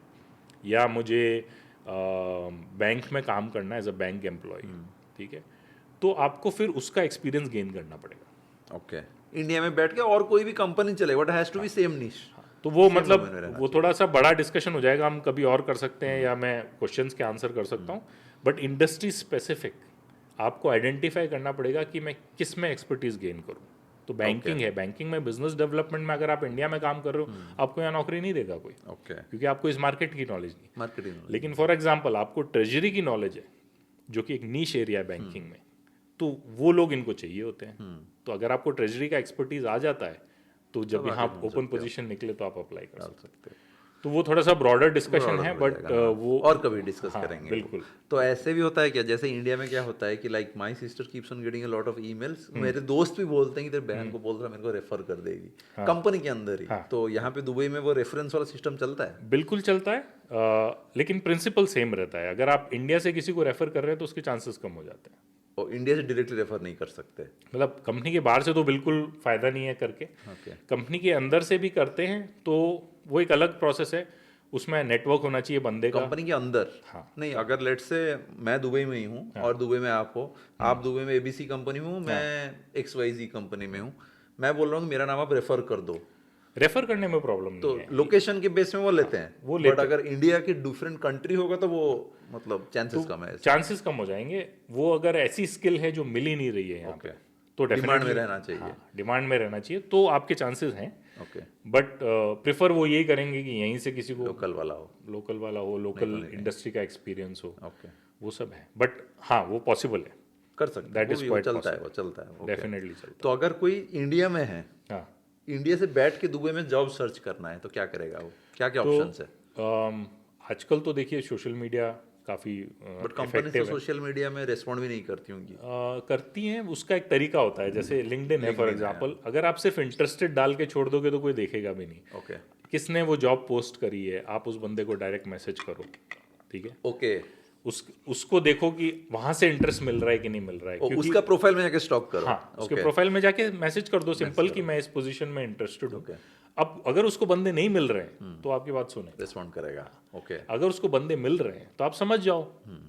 या मुझे बैंक में काम करना है एज अ बैंक एम्प्लॉय, ठीक है? तो आपको फिर उसका एक्सपीरियंस गेन करना पड़ेगा। इंडिया में बैठ के और कोई भी कंपनी चलेगा, but has to be same niche. तो वो मतलब वो थोड़ा सा बड़ा डिस्कशन हो जाएगा, हम कभी और कर सकते हैं या मैं क्वेश्चंस के आंसर कर सकता हूँ। बट इंडस्ट्री स्पेसिफिक आपको आइडेंटिफाई करना पड़ेगा कि मैं किस में एक्सपर्टीज गेन करूँ। तो बैंकिंग है, बैंकिंग में बिजनेस डेवलपमेंट में अगर आप इंडिया में काम कर रहे हो आपको यहाँ नौकरी नहीं देगा कोई, क्योंकि आपको इस मार्केट की नॉलेज नहीं। लेकिन फॉर एग्जाम्पल आपको ट्रेजरी की नॉलेज है जो कि एक नीश एरिया है बैंकिंग में, तो वो लोग इनको चाहिए होते हैं। तो अगर आपको ट्रेजरी का एक्सपर्टीज आ जाता है तो जब यहाँ ओपन पोजीशन निकले तो आप अप्लाई कर सकते हैं। तो वो थोड़ा सा ब्रॉडर डिस्कशन है, बट वो और कभी डिस्कस करेंगे। बिल्कुल। तो ऐसे भी होता है क्या, जैसे इंडिया में क्या होता है कि like my sister keeps on getting a lot of emails, मेरे दोस्त भी बोलते हैं कि तेरे बहन को बोल रहा मेरे को रेफर कर देगी कंपनी के अंदर ही। तो यहाँ पे दुबई में वो रेफरेंस वाला सिस्टम चलता है? बिल्कुल चलता है, लेकिन प्रिंसिपल सेम रहता है। अगर आप इंडिया से किसी को रेफर कर रहे हैं तो उसके चांसेस कम हो जाते हैं। और इंडिया से डायरेक्टली रेफर नहीं कर सकते। मतलब कंपनी के बाहर से तो बिल्कुल फ़ायदा नहीं है करके, ओके कंपनी के अंदर से भी करते हैं तो वो एक अलग प्रोसेस है, उसमें नेटवर्क होना चाहिए बंदे का। कंपनी के अंदर। हाँ। नहीं, अगर लेट से मैं दुबई में ही हूँ और दुबई में आप हो, आप दुबई में एबीसी कंपनी में हूँ, मैं XYZ कंपनी में हूँ, मैं बोल रहा हूँ कि मेरा नाम आप रेफर कर दो, रेफर करने में प्रॉब्लम तो नहीं है, लोकेशन के बेस में वो लेते हैं। वो बट लेते अगर इंडिया की डिफरेंट कंट्री होगा तो वो मतलब चांसेस कम है। चांसेस कम हो जाएंगे। वो अगर ऐसी स्किल है जो मिल ही नहीं रही है यहाँ पे, तो डिमांड में डेफिनेटली रहना चाहिए। डिमांड में रहना चाहिए, तो आपके चांसेस हैं। ओके, बट प्रेफर वो यही करेंगे कि यहीं से किसी को लोकल वाला हो। लोकल वाला हो, लोकल इंडस्ट्री का एक्सपीरियंस हो, ओके, वो सब है। बट हाँ, वो पॉसिबल है, कर सकते हैं, दैट वो इज भी क्वाइट चलता है, वो चलता है। ओके। डेफिनेटली चलता तो अगर कोई इंडिया में है, है। हाँ, इंडिया से बैठ के दुबई में जॉब सर्च करना है तो क्या करेगा वो, क्या क्या तो ऑप्शंस है? आजकल तो देखिए सोशल मीडिया काफ़ी बट कंपनी से सोशल मीडिया में रिस्पॉन्ड भी नहीं करती होंगी। करती हैं। उसका एक तरीका होता है, जैसे लिंक्डइन है फॉर एग्जांपल, अगर आप सिर्फ इंटरेस्टेड डाल के छोड़ दोगे तो कोई देखेगा भी नहीं ओके किसने वो जॉब पोस्ट करी है। आप उस बंदे को डायरेक्ट मैसेज करो, ठीक है, ओके, उसको देखो कि वहां से इंटरेस्ट मिल रहा है कि नहीं मिल रहा है, क्योंकि उसका प्रोफाइल में जाके स्टॉक करो। हाँ, उसके प्रोफाइल में जाके मैसेज कर दो सिंपल कि मैं इस पोजीशन में इंटरेस्टेड हूँ। अब अगर उसको बंदे नहीं मिल रहे हैं तो आपकी बात सुने, रिस्पॉन्ड करेगा। ओके, अगर उसको बंदे मिल रहे हैं तो आप समझ जाओ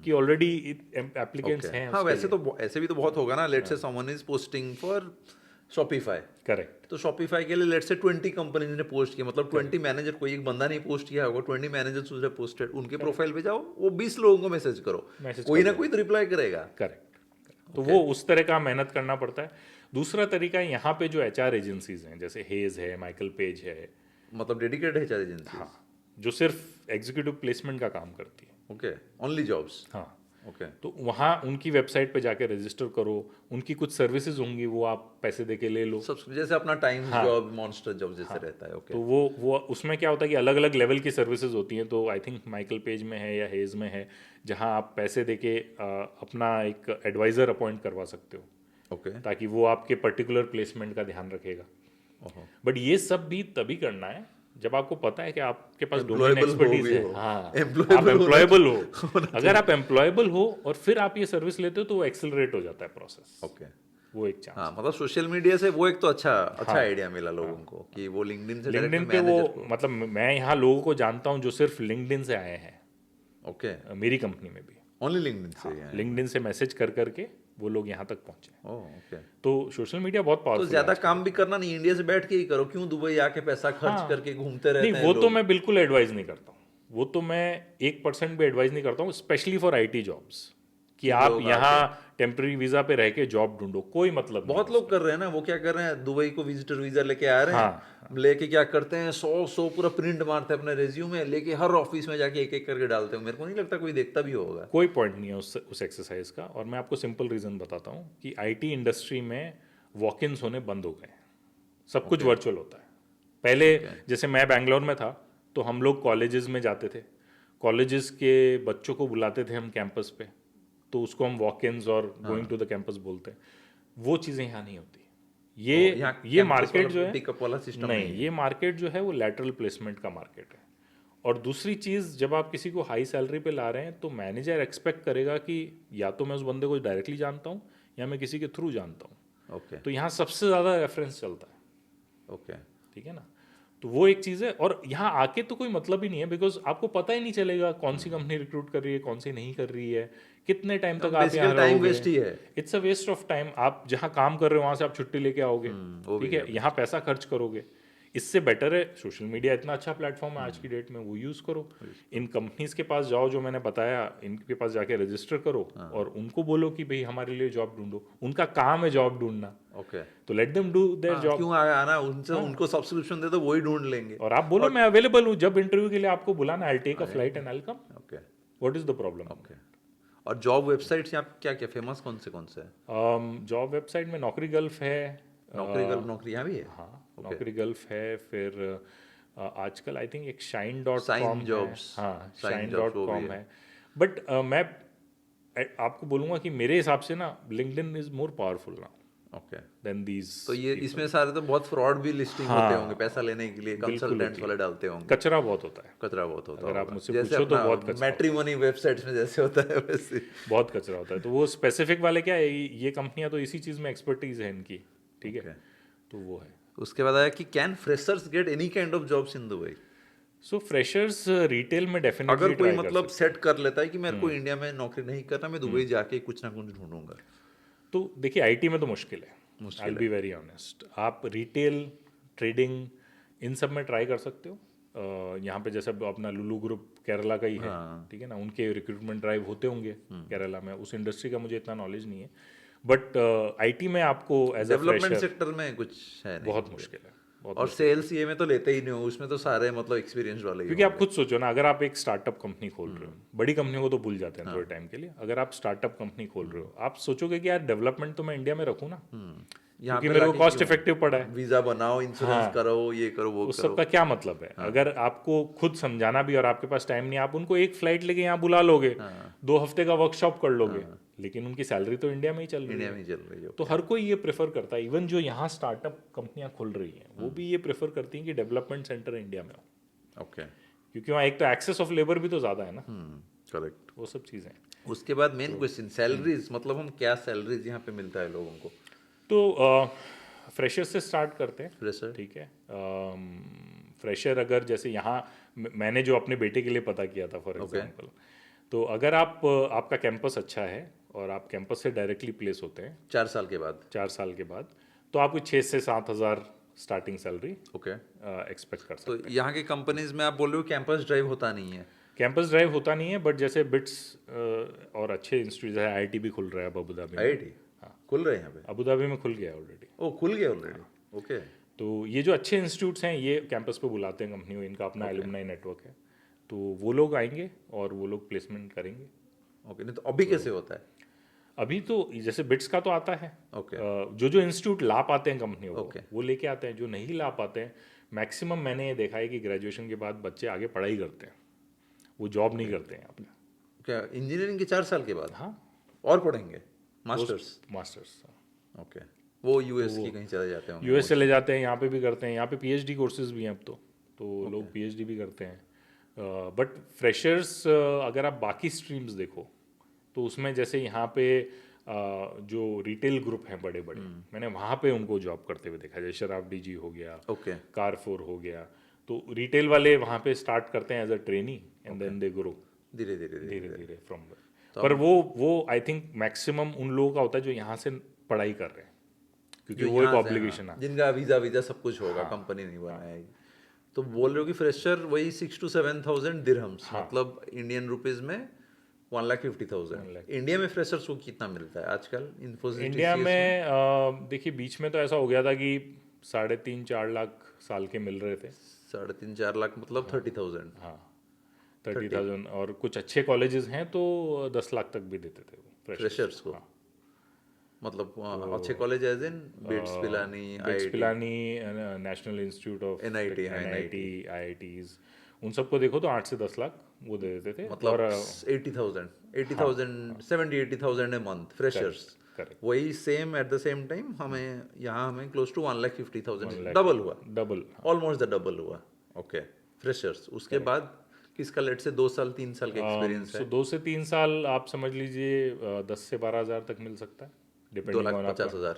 कि ऑलरेडी एप्लीकेंट्स हैं। हाँ, वैसे तो ऐसे भी तो बहुत होगा ना, लेट से someone is posting for Shopify, correct, तो शॉपिफाई के लिए लेट से 20 कंपनीज ने पोस्ट किया, मतलब 20 मैनेजर, कोई एक बंदा नहीं पोस्ट किया होगा, 20 मैनेजर्स उसने पोस्टेड, उनके प्रोफाइल पे जाओ, वो 20 लोगों को मैसेज करो, कोई ना कोई तो रिप्लाई करेगा। करेक्ट। तो वो उस तरह का मेहनत करना पड़ता है। दूसरा तरीका है, यहाँ पे जो HR एजेंसीज हैं जैसे हेज है, माइकल पेज है, मतलब डेडिकेटेड HR एजेंसी। हाँ, जो सिर्फ एग्जीक्यूटिव प्लेसमेंट का काम करती है। Okay, only jobs. हाँ, ओके, तो वहाँ उनकी वेबसाइट पे जाके रजिस्टर करो, उनकी कुछ सर्विसेज होंगी वो आप पैसे दे के ले लो। सब जैसे अपना टाइम जॉब, मॉन्स्टर जॉब जैसे रहता है। ओके, तो वो उसमें क्या होता है कि अलग अलग लेवल की सर्विसेज होती हैं। तो आई थिंक माइकल पेज में है या हेज में है, जहाँ आप पैसे दे के अपना एक एडवाइज़र अपॉइंट करवा सकते हो, ओके, ताकि वो आपके पर्टिकुलर प्लेसमेंट का ध्यान रखेगा। बट ये सब भी तभी करना है जब आपको पता है कि आपके पास डोमेन एक्सपर्टीज है। हाँ, आप एम्प्लॉयबल हो। अगर आप एम्प्लॉयबल हो और फिर आप ये सर्विस लेते हो तो वो एक्सेलरेट हो जाता है प्रोसेस। ओके, वो एक चांस। हाँ, मतलब सोशल मीडिया से वो एक तो अच्छा आइडिया मिला लोगों को कि वो लिंक्डइन से लिंक्डइन पे वो, मतलब मैं यहाँ लोगों को जानता हूँ जो सिर्फ लिंक्डइन से आए हैं। ओके, मेरी कंपनी में भी ओनली लिंक्डइन से। लिंक्डइन से मैसेज कर करके वो लोग यहाँ तक पहुंचे। ओके, तो सोशल मीडिया बहुत तो पावरफुल है। ज्यादा काम भी करना नहीं, इंडिया से बैठ के ही करो, क्यों दुबई आके पैसा खर्च करके घूमते रहते हैं नहीं, वो लोग? तो मैं बिल्कुल एडवाइज नहीं करता हूँ, वो तो मैं 1% भी एडवाइज नहीं करता हूँ, स्पेशली फॉर IT जॉब्स, कि आप यहाँ टेम्पररी वीजा पे रह के जॉब ढूंढो, कोई मतलब नहीं। बहुत लोग कर रहे हैं ना, वो क्या कर रहे हैं, दुबई को विजिटर वीजा लेके आ रहे हैं, लेके क्या करते हैं, 100 पूरा प्रिंट मारते हैं अपने रेज्यूमे, लेके हर ऑफिस में जाके एक एक करके डालते हैं। मेरे को नहीं लगता कोई देखता भी होगा। कोई पॉइंट नहीं है उस एक्सरसाइज का। और मैं आपको सिंपल रीजन बताता हूँ कि IT इंडस्ट्री में वॉक इन्स होने बंद हो गए, सब कुछ वर्चुअल होता है। पहले जैसे मैं बैंगलोर में था तो हम लोग कॉलेजेस में जाते थे, कॉलेजेस के बच्चों को बुलाते थे हम कैंपस पे, तो उसको हम वॉक इन्स और गोइंग टू द कैंपस बोलते हैं। वो चीज़ें यहाँ नहीं होती। ये मार्केट जो है पिकअप वाला सिस्टम नहीं, ये मार्केट जो है वो लैटरल प्लेसमेंट का मार्केट है। और दूसरी चीज़, जब आप किसी को हाई सैलरी पे ला रहे हैं तो मैनेजर एक्सपेक्ट करेगा कि या तो मैं उस बंदे को डायरेक्टली जानता हूँ या मैं किसी के थ्रू जानता हूँ। ओके, तो यहाँ सबसे ज़्यादा रेफरेंस चलता है। ओके, ठीक है ना, तो वो एक चीज़ है। और यहाँ आके तो कोई मतलब ही नहीं है, बिकॉज आपको पता ही नहीं चलेगा कौन सी कंपनी रिक्रूट कर रही है, कौन सी नहीं कर रही है, कितने टाइम तक आप यहाँ टाइम वेस्ट ही है। It's a waste of time. आप जहाँ काम कर रहे हो वहाँ से आप छुट्टी लेके आओगे, ठीक है, यहाँ पैसा खर्च करोगे। इससे बेटर है सोशल मीडिया इतना अच्छा प्लेटफॉर्म है आज की डेट में, वो यूज़ करो। इन कंपनीज के पास जाओ जो मैंने बताया, इनके पास जाके रजिस्टर करो और उनको बोलो कि भाई हमारे लिए जॉब ढूंढो। उनका काम है जॉब ढूंढना, ओके, तो let them do their job. क्यों आना उनसे, उनको सब्सक्रिप्शन दे दो, वही ढूंढ लेंगे। और आप बोलो मैं अवेलेबल हूँ, जब इंटरव्यू के लिए आपको बुलाना, I take a flight and I come. Okay, what is the problem? Okay. और जॉब वेबसाइट्स यहाँ क्या क्या फेमस कौन से हैं? जॉब वेबसाइट में नौकरी गल्फ है। नौकरी यहाँ भी है। हाँ, नौकरी गल्फ है। फिर आजकल आई थिंक एक shine.com jobs, है। हाँ, Shine jobs वो shine.com भी है। बट मैं आपको बोलूँगा कि मेरे हिसाब से ना लिंक्डइन इज मोर पावरफुल ना। ओके। Then these. तो ये इसमें सारे तो बहुत फ्रॉड भी लिस्टिंग होते होंगे पैसा लेने के लिए, कंसल्टेंट्स वाले डालते होंगे। कचरा बहुत होता है, कचरा बहुत होता अगर आप होगा। मुझसे जैसे पूछो तो अपना बहुत कचरा मैट्रिमोनी वेबसाइट्स में जैसे होता है वैसे। बहुत कचरा होता है। तो वो स्पेसिफिक वाले क्या है, ये कंपनियां तो इसी चीज़ में एक्सपर्टीज है इनकी, ठीक है। तो वो है। उसके बाद आया कि can freshers get any kind of jobs in Dubai? So freshers retail में अगर डेफिनेटली कोई ट्राई कर मतलब सकते हैं। सेट कर लेता है कि मेरे को इंडिया में नौकरी नहीं करना, मैं दुबई जाके कुछ ना कुछ ढूंढूंगा। तो देखिए आईटी में तो मुश्किल है, मुश्किल आई बी वेरी ऑनेस्ट। आप रिटेल, ट्रेडिंग, इन सब में ट्राई कर सकते हो। यहाँ पे जैसे अपना लुलु ग्रुप केरला का ही है, ठीक है ना, उनके रिक्रूटमेंट ड्राइव होते होंगे केरला में। उस इंडस्ट्री का मुझे इतना नॉलेज नहीं है, बट आईटी में आपको as a development fresher sector में कुछ है नहीं। बहुत मुश्किल है, बहुत और मुश्किल। सेल्स ये में तो लेते ही नहीं हो, उसमें तो सारे मतलब एक्सपीरियंस वाले ही क्योंकि आप होंगे। खुद सोचो ना, अगर आप एक स्टार्टअप कंपनी खोल रहे हो, बड़ी कंपनियों को तो भूल जाते हैं थोड़े टाइम के लिए, अगर आप स्टार्टअप कंपनी खोल रहे हो, आप सोचोगे कि यार डेवलपमेंट तो मैं इंडिया में रखूँ ना, यहाँ क्योंकि पे मेरे को लाके कॉस्ट क्यों? इफेक्टिव पड़ा है। वीजा बनाओ, इंश्योरेंस हाँ। करो, ये करो वो उस करो। सब का क्या मतलब है? अगर आपको खुद समझाना भी और आपके पास टाइम नहीं, आप उनको एक फ्लाइट लेके यहाँ बुला लोगे, 2 हफ्ते का वर्कशॉप कर लोगे, लेकिन उनकी सैलरी तो इंडिया में ही चल रही इंडिया है। में ही चल रही हो। तो हर कोई ये प्रेफर करता है, इवन जो यहाँ स्टार्टअप कंपनियां खुल रही हैं वो भी ये प्रेफर करती हैं कि डेवलपमेंट सेंटर इंडिया में हो, ओके। क्योंकि वहाँ एक तो एक्सेस ऑफ लेबर भी तो ज़्यादा है ना, करेक्ट। वो सब चीज़ें। उसके बाद मेन क्वेश्चन सैलरीज, मतलब हम क्या सैलरीज यहाँ पे मिलता है लोगों को? तो फ्रेशर से स्टार्ट करते हैं, फ्रेशर। ठीक है। फ्रेशर अगर जैसे यहाँ मैंने जो अपने बेटे के लिए पता किया था फॉर एग्जांपल, तो अगर आपका कैंपस अच्छा है और आप कैंपस से डायरेक्टली प्लेस होते हैं 4 साल के बाद। 4 साल के बाद, तो आपको 6 से 7 हज़ार स्टार्टिंग सैलरी ओके। एक्सपेक्ट कर तो सकते हैं। यहाँ के कंपनीज में आप बोल रहे हो कैंपस ड्राइव होता नहीं है? कैंपस ड्राइव होता नहीं है, बट जैसे बिट्स और अच्छे इंस्टीट्यूट है, आईआईटी भी खुल रहा है अब अबू धाबी में। आईआईटी खुल रहे हैं यहाँ पे? अबू धाबी में खुल गया ऑलरेडी। ओ, खुल गया ऑलरेडी। ओके। तो ये जो अच्छे इंस्टीट्यूट्स हैं ये कैंपस पे बुलाते हैं कंपनी को, इनका अपना एलुमनाई नेटवर्क है, तो वो लोग आएंगे और वो लोग प्लेसमेंट करेंगे। ओके। नहीं तो अभी कैसे होता है? अभी तो जैसे बिट्स का तो आता है, ओके। जो जो इंस्टीट्यूट ला पाते हैं कंपनियों को Okay. वो लेके आते हैं, जो नहीं ला पाते हैं मैक्सिमम मैंने ये देखा है कि ग्रेजुएशन के बाद बच्चे आगे पढ़ाई करते हैं, वो जॉब नहीं करते हैं अपने। क्या इंजीनियरिंग के 4 साल के बाद हाँ, और पढ़ेंगे मास्टर्स? Masters okay. वो यूएस की कहीं चले जाते होंगे। यूएस चले जाते हैं, यहाँ पे भी करते हैं, यहाँ पे पीएचडी कोर्सेज भी हैं अब तो लोग पीएचडी भी करते हैं। बट फ्रेशर्स अगर आप बाकी स्ट्रीम्स देखो तो उसमें जैसे यहाँ पे जो रिटेल ग्रुप हैं बड़े बड़े, मैंने वहाँ पे उनको जॉब करते हुए देखा, जैसे शराब जी हो गया, ओके। कारफोर हो गया, तो रिटेल वाले वहाँ पे स्टार्ट करते हैं as a trainee and then they grow धीरे धीरे धीरे धीरे फ्रॉम देयर। पर वो आई थिंक मैक्सिमम उन लोगों का होता है जो यहाँ से पढ़ाई कर रहे हैं, क्योंकि वो एक ऑब्लिगेशन है। जिनका वीजा सब कुछ होगा, कंपनी नहीं बनाएगी। तो बोल रहे हो कि फ्रेशर वही 6 to 7,000 दिरहम्स, मतलब इंडियन रुपीज में 1,50,000। इंडिया में फ्रेशर्स को कितना मिलता है आजकल? इन्फोसिस इंडिया में देखिए बीच में तो ऐसा हो गया था कि 3.5-4 लाख साल के मिल रहे थे। 3.5-4 लाख मतलब 30,000। हाँ, 30,000, और कुछ अच्छे कॉलेजेस हैं तो 10 लाख तक भी देते थे वो फ्रेशर्स को। मतलब अच्छे college as in BITS Pilani, BITS Pilani, national institute of NIT, IITs, उन सबको देखो तो 8 से 10 लाख वो दे देते थे। मतलब और 80,000 70-80,000 ए मंथ फ्रेशर्स। करेक्ट, वही same at the same time हमें यहाँ हमें क्लोज टू 1,50,000, डबल हुआ, डबल। ऑलमोस्ट द डबल हुआ। Okay, freshers. उसके बाद किसका लेट से 2 साल 3 साल का एक्सपीरियंस है? 2 से 3 साल आप समझ लीजिए 10 से 12 हज़ार तक मिल सकता है, डिपेंडिंग ऑन 2,50,000,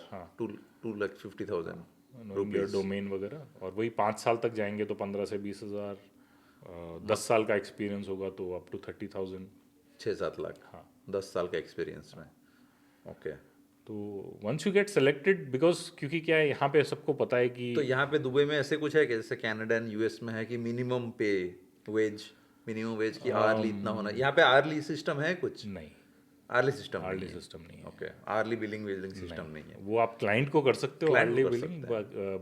2,50,000 योर डोमेन वगैरह। और वही 5 साल तक जाएंगे तो 15 से 20 हज़ार, 10 साल का एक्सपीरियंस होगा तो अप टू 30,000, 6-7 लाख। हाँ, 10 साल का एक्सपीरियंस में। ओके। तो once you get selected, because क्योंकि क्या है यहाँ पे सबको पता है कि तो यहाँ पे दुबई में ऐसे कुछ है कि जैसे कनाडा एंड यूएस में है कि मिनिमम वेज की आर्ली इतना होना? यहाँ पे आर्ली सिस्टम है कुछ? नहीं, आर्ली सिस्टम आर्ली सिस्टम नहीं है। Okay, early billing waging system नहीं है। वो आप क्लाइंट को कर सकते हो Client आर्ली को कर बिलिंग,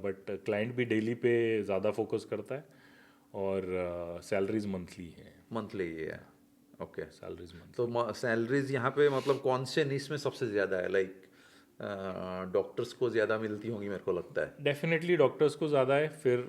बट क्लाइंट भी डेली पे ज़्यादा फोकस करता है, और सैलरीज मंथली है। मंथली ये है। Okay, salaries monthly. तो सैलरीज यहाँ पे मतलब कौन से निश में सबसे ज़्यादा है? लाइक डॉक्टर्स को ज़्यादा मिलती होंगी मेरे को लगता है। डेफिनेटली डॉक्टर्स को ज़्यादा है, फिर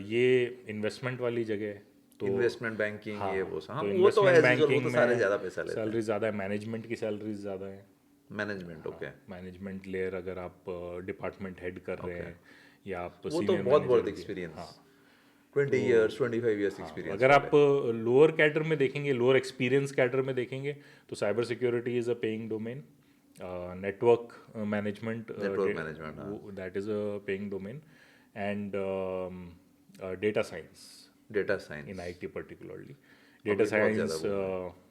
ये इन्वेस्टमेंट वाली जगह है तो इन्वेस्टमेंट बैंकिंग, ये वो तो वो तो इन्वेस्टमेंट एज यूजुअल, वो बैंकिंग तो सारे में ज़्यादा पैसा लेते हैं। सैलरी ज़्यादा है, मैनेजमेंट की सैलरी ज़्यादा है, मैनेजमेंट, ओके। मैनेजमेंट लेयर अगर आप डिपार्टमेंट हेड कर रहे हैं या आप वो तो senior बहुत manager भी हैं। Experience, 20 years 25 years experience. अगर आप लोअर कैडर में देखेंगे, लोअर एक्सपीरियंस कैडर में देखेंगे तो cyber security is a paying domain, network management that is a paying domain, and data science data science in IT particularly, data science,